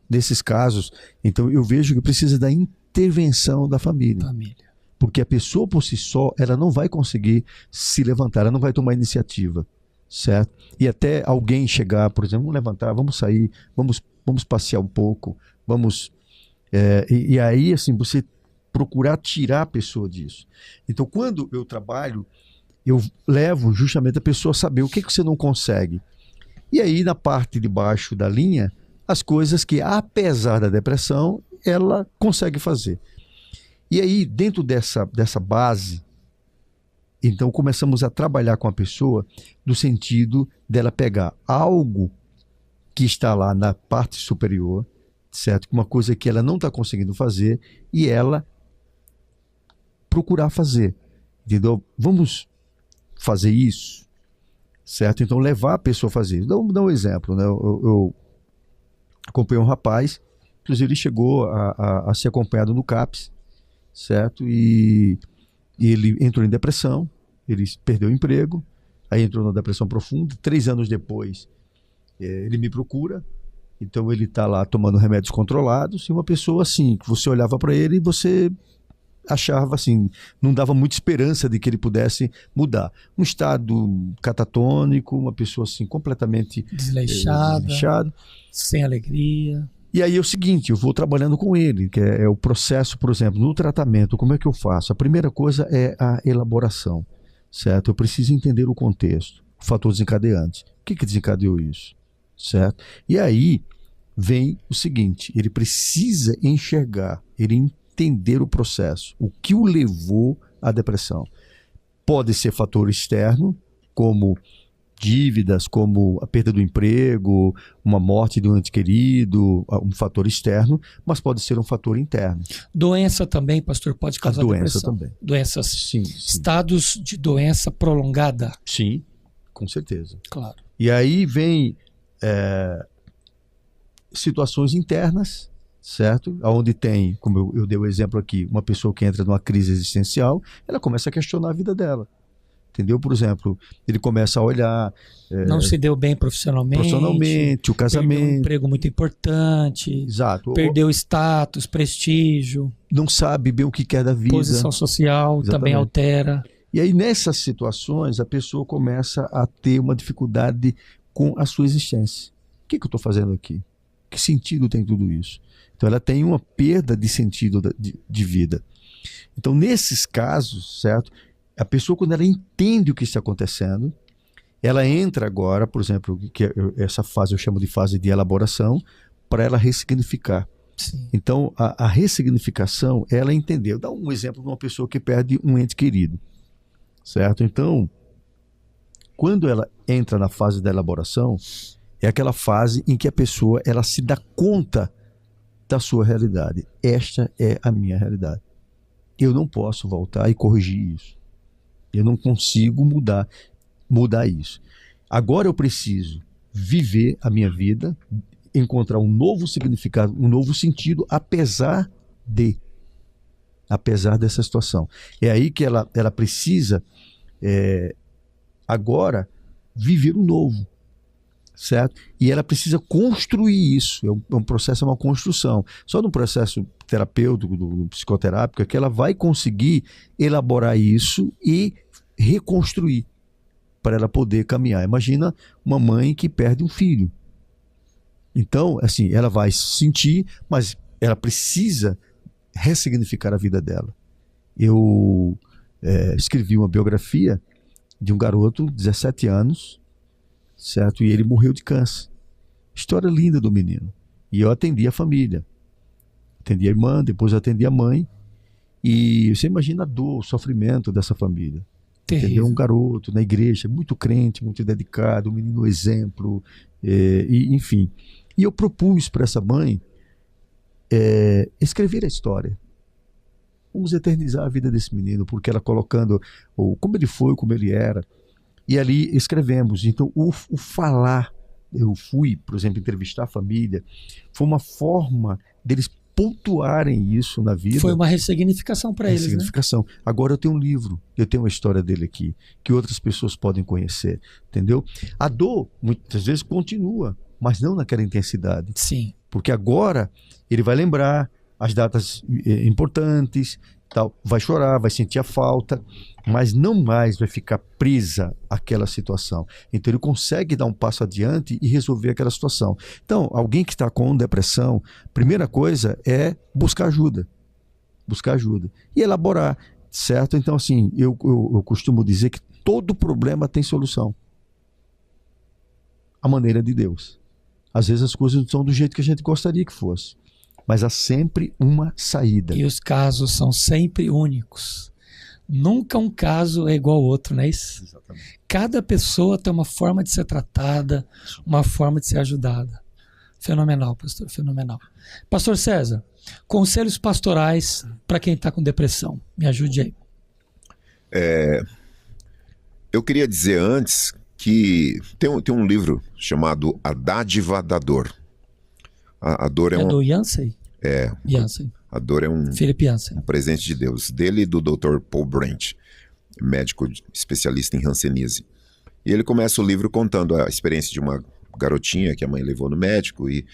então eu vejo que precisa da intervenção da família. família. Porque a pessoa por si só, ela não vai conseguir se levantar, ela não vai tomar iniciativa, certo? E até alguém chegar, por exemplo, vamos levantar, vamos sair, vamos passear um pouco, vamos... e aí, assim, você procurar tirar a pessoa disso. Então, quando eu trabalho, eu levo justamente a pessoa a saber o que você não consegue. E aí, na parte de baixo da linha, as coisas que, apesar da depressão, ela consegue fazer. E aí, dentro dessa base, então começamos a trabalhar com a pessoa no sentido dela pegar algo que está lá na parte superior, certo? Uma coisa que ela não está conseguindo fazer e ela procurar fazer, entendeu? Vamos fazer isso, certo? Então, levar a pessoa a fazer isso. Dá um exemplo, né? Eu acompanhei um rapaz, inclusive ele chegou a ser acompanhado no CAPS, certo? E ele entrou em depressão, ele perdeu o emprego, aí entrou na depressão profunda. 3 anos depois, ele me procura, então ele está lá tomando remédios controlados, e uma pessoa assim, que você olhava para ele e você achava assim, não dava muita esperança de que ele pudesse mudar. Um estado catatônico, uma pessoa assim completamente Desleixada, sem alegria. E aí é o seguinte, eu vou trabalhando com ele, que é o processo, por exemplo, no tratamento, como é que eu faço? A primeira coisa é a elaboração, certo? Eu preciso entender o contexto, o fator desencadeante. O que desencadeou isso, certo? E aí vem o seguinte, ele precisa enxergar, ele entender o processo, o que o levou à depressão. Pode ser fator externo, como dívidas, como a perda do emprego, uma morte de um ente querido, um fator externo, mas pode ser um fator interno. Doença também, pastor, pode causar doença depressão. também. Doenças, Sim. estados de doença prolongada. Sim, com certeza. Claro. E aí vem situações internas, certo? Onde tem, como eu dei o exemplo aqui, uma pessoa que entra numa crise existencial, ela começa a questionar a vida dela. Entendeu? Por exemplo, ele começa a olhar... não se deu bem profissionalmente, o casamento... Perdeu um emprego muito importante. Exato. Perdeu status, prestígio. Não sabe bem o que quer da vida. Posição social. Exatamente. Também altera. E aí, nessas situações, a pessoa começa a ter uma dificuldade com a sua existência. O que eu estou fazendo aqui? Que sentido tem tudo isso? Então, ela tem uma perda de sentido de vida. Então, nesses casos, certo? A pessoa, quando ela entende o que está acontecendo, ela entra agora, por exemplo, que essa fase eu chamo de fase de elaboração, para ela ressignificar. Sim. Então, a ressignificação, ela entendeu. Dá um exemplo de uma pessoa que perde um ente querido, certo? Então, quando ela entra na fase da elaboração, é aquela fase em que a pessoa ela se dá conta da sua realidade. Esta é a minha realidade. Eu não posso voltar e corrigir isso. Eu não consigo mudar isso. Agora eu preciso viver a minha vida, encontrar um novo significado, um novo sentido, apesar dessa situação. É aí que ela precisa agora viver o novo. certo? E ela precisa construir isso. É um processo, é uma construção. Só no processo terapêutico, do psicoterápico, é que ela vai conseguir elaborar isso e reconstruir para ela poder caminhar. Imagina uma mãe que perde um filho. Então, assim, ela vai sentir, mas ela precisa ressignificar a vida dela. Eu escrevi uma biografia de um garoto, 17 anos, certo? E ele morreu de câncer. História linda do menino. E eu atendi a família. Atendi a irmã, depois eu atendi a mãe. E você imagina a dor, o sofrimento dessa família. Terrível. Entendeu? Um garoto na igreja, muito crente, muito dedicado, um menino exemplo, enfim. E eu propus para essa mãe escrever a história. Vamos eternizar a vida desse menino, porque ela colocando como ele foi, como ele era. E ali escrevemos. Então, o falar, eu fui, por exemplo, entrevistar a família, foi uma forma deles pontuarem isso na vida. Foi uma ressignificação para eles, né? Agora eu tenho um livro, eu tenho uma história dele aqui, que outras pessoas podem conhecer, entendeu? A dor, muitas vezes, continua, mas não naquela intensidade. Sim. Porque agora ele vai lembrar as datas importantes, tal, vai chorar, vai sentir a falta, mas não mais vai ficar presa àquela situação. Então ele consegue dar um passo adiante e resolver aquela situação. Então, alguém que está com depressão, primeira coisa é buscar ajuda. Buscar ajuda. E elaborar, certo? Então, assim, eu costumo dizer que todo problema tem solução. A maneira de Deus. Às vezes as coisas não são do jeito que a gente gostaria que fosse. Mas há sempre uma saída. E os casos são sempre únicos. Nunca um caso é igual ao outro, não é isso? Exatamente. Cada pessoa tem uma forma de ser tratada, uma forma de ser ajudada. Fenomenal, pastor, fenomenal. Pastor César, conselhos pastorais para quem está com depressão. Me ajude aí. Eu queria dizer antes que tem um livro chamado A Dádiva da Dor. A dor É do Yancey? Yancey. A dor é um Philip Yancey. presente de Deus, dele e do Dr. Paul Brent, médico especialista em hanseníase. E ele começa o livro contando a experiência de uma garotinha que a mãe levou no médico e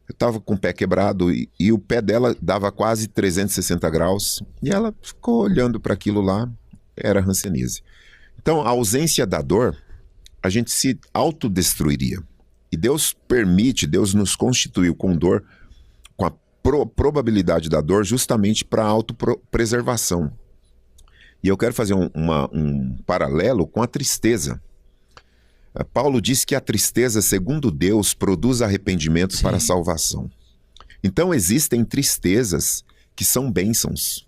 estava com o pé quebrado e o pé dela dava quase 360 graus e ela ficou olhando para aquilo lá, era hanseníase. Então, a ausência da dor, a gente se autodestruiria. E Deus permite, Deus nos constituiu com dor, com a probabilidade da dor, justamente para a autopreservação. E eu quero fazer um paralelo com a tristeza. Paulo diz que a tristeza, segundo Deus, produz arrependimento para a salvação. Então existem tristezas que são bênçãos.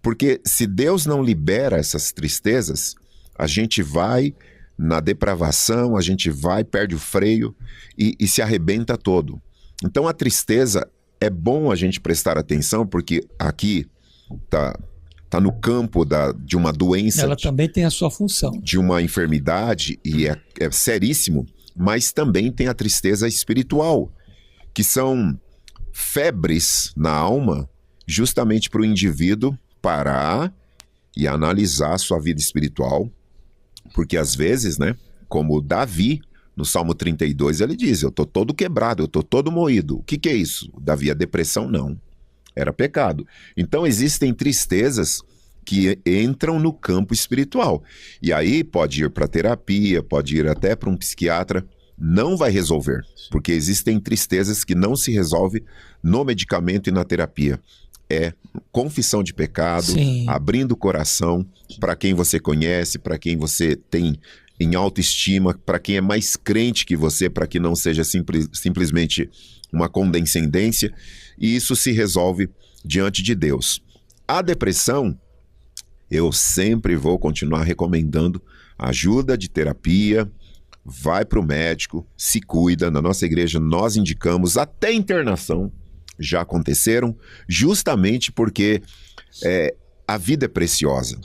Porque se Deus não libera essas tristezas, a gente vai na depravação, a gente vai, perde o freio e se arrebenta todo. Então a tristeza, é bom a gente prestar atenção, porque aqui tá no campo de uma doença. Ela também tem a sua função. De uma enfermidade, e é seríssimo, mas também tem a tristeza espiritual, que são febres na alma, justamente para o indivíduo parar e analisar a sua vida espiritual. Porque às vezes, né, como Davi, no Salmo 32, ele diz, eu estou todo quebrado, eu estou todo moído. O que é isso? Davi, a depressão não. Era pecado. Então existem tristezas que entram no campo espiritual. E aí pode ir para terapia, pode ir até para um psiquiatra, não vai resolver. Porque existem tristezas que não se resolvem no medicamento e na terapia. É confissão de pecado, abrindo o coração para quem você conhece, para quem você tem em autoestima, para quem é mais crente que você, para que não seja simplesmente uma condescendência, e isso se resolve diante de Deus. A depressão, eu sempre vou continuar recomendando ajuda de terapia, vai para o médico, se cuida. Na nossa igreja nós indicamos até internação, já aconteceram, justamente porque a vida é preciosa.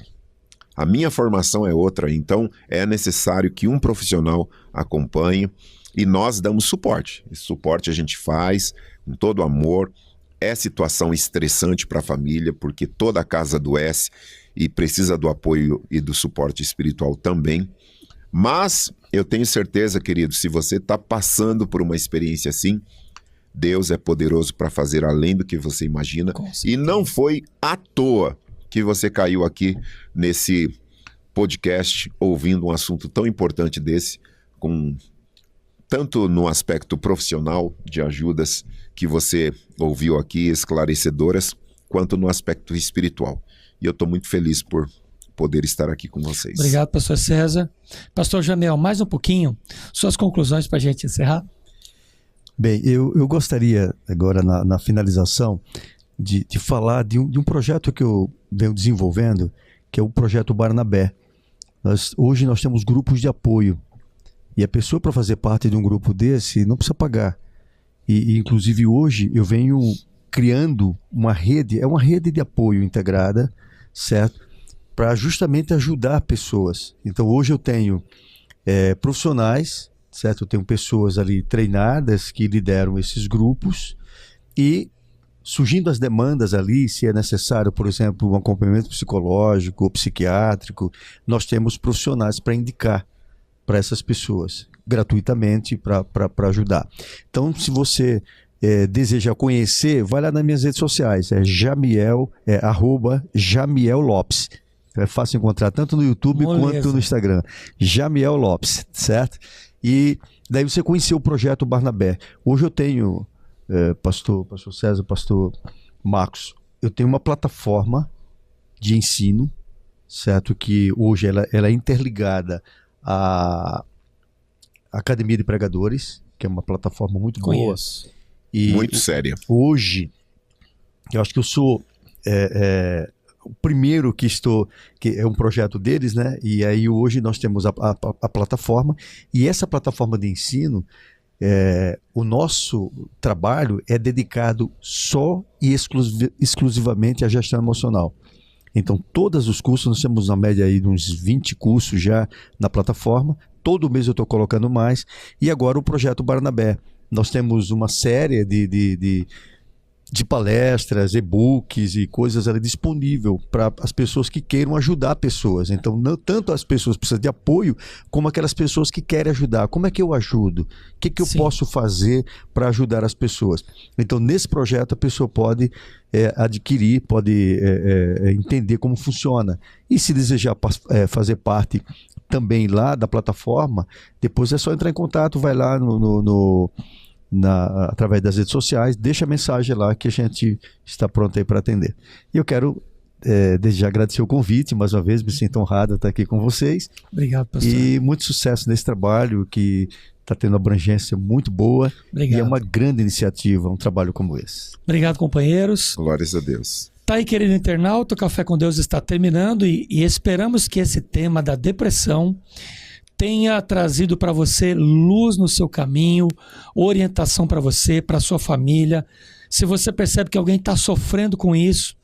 A minha formação é outra, então é necessário que um profissional acompanhe e nós damos suporte. Esse suporte a gente faz com todo amor. É situação estressante para a família, porque toda a casa adoece e precisa do apoio e do suporte espiritual também. Mas eu tenho certeza, querido, se você está passando por uma experiência assim, Deus é poderoso para fazer além do que você imagina. E não foi à toa que você caiu aqui nesse podcast ouvindo um assunto tão importante desse, tanto no aspecto profissional de ajudas que você ouviu aqui, esclarecedoras, quanto no aspecto espiritual. E eu estou muito feliz por poder estar aqui com vocês. Obrigado, pastor César. Pastor Jamel, mais um pouquinho, suas conclusões para a gente encerrar? Bem, eu gostaria agora na finalização de falar de um projeto que eu venho desenvolvendo, que é o projeto Barnabé. Hoje nós temos grupos de apoio e a pessoa, para fazer parte de um grupo desse, não precisa pagar. E inclusive hoje eu venho criando uma rede, é uma rede de apoio integrada, certo? Para justamente ajudar pessoas. Então hoje eu tenho profissionais, certo? Eu tenho pessoas ali treinadas que lideram esses grupos e surgindo as demandas ali, se é necessário, por exemplo, um acompanhamento psicológico ou psiquiátrico, nós temos profissionais para indicar para essas pessoas, gratuitamente, para ajudar. Então, se você deseja conhecer, vai lá nas minhas redes sociais, @Jamiel Lopes. É fácil encontrar tanto no YouTube quanto no Instagram. Jamiel Lopes, certo? E daí você conheceu o projeto Barnabé. Hoje eu tenho, pastor César, pastor Marcos, eu tenho uma plataforma de ensino, certo? Que hoje ela é interligada à Academia de Pregadores, que é uma plataforma muito boa. E muito séria. Hoje, eu acho que eu sou o primeiro que é um projeto deles, né? E aí hoje nós temos a plataforma, e essa plataforma de ensino, o nosso trabalho é dedicado só e exclusivamente à gestão emocional. Então, todos os cursos, nós temos na média aí de uns 20 cursos já na plataforma, todo mês eu estou colocando mais, e agora o projeto Barnabé. Nós temos uma série de palestras, e-books e coisas ali disponível para as pessoas que queiram ajudar pessoas. Então, não tanto as pessoas precisam de apoio, como aquelas pessoas que querem ajudar. Como é que eu ajudo? O que eu posso fazer para ajudar as pessoas? Então, nesse projeto, a pessoa pode adquirir, pode entender como funciona. E se desejar fazer parte também lá da plataforma, depois é só entrar em contato, vai lá através das redes sociais, deixa a mensagem lá que a gente está pronto aí para atender. E eu quero desde já agradecer o convite, mais uma vez, me sinto honrado de estar aqui com vocês. Obrigado, pastor. E muito sucesso nesse trabalho que está tendo uma abrangência muito boa. Obrigado. E é uma grande iniciativa, um trabalho como esse. Obrigado, companheiros. Glórias a Deus. Tá aí, querido internauta, o Café com Deus está terminando e esperamos que esse tema da depressão tenha trazido para você luz no seu caminho, orientação para você, para sua família. Se você percebe que alguém está sofrendo com isso,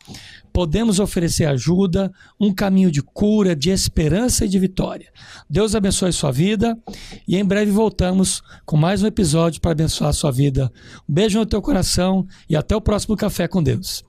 podemos oferecer ajuda, um caminho de cura, de esperança e de vitória. Deus abençoe sua vida e em breve voltamos com mais um episódio para abençoar a sua vida. Um beijo no teu coração e até o próximo Café com Deus.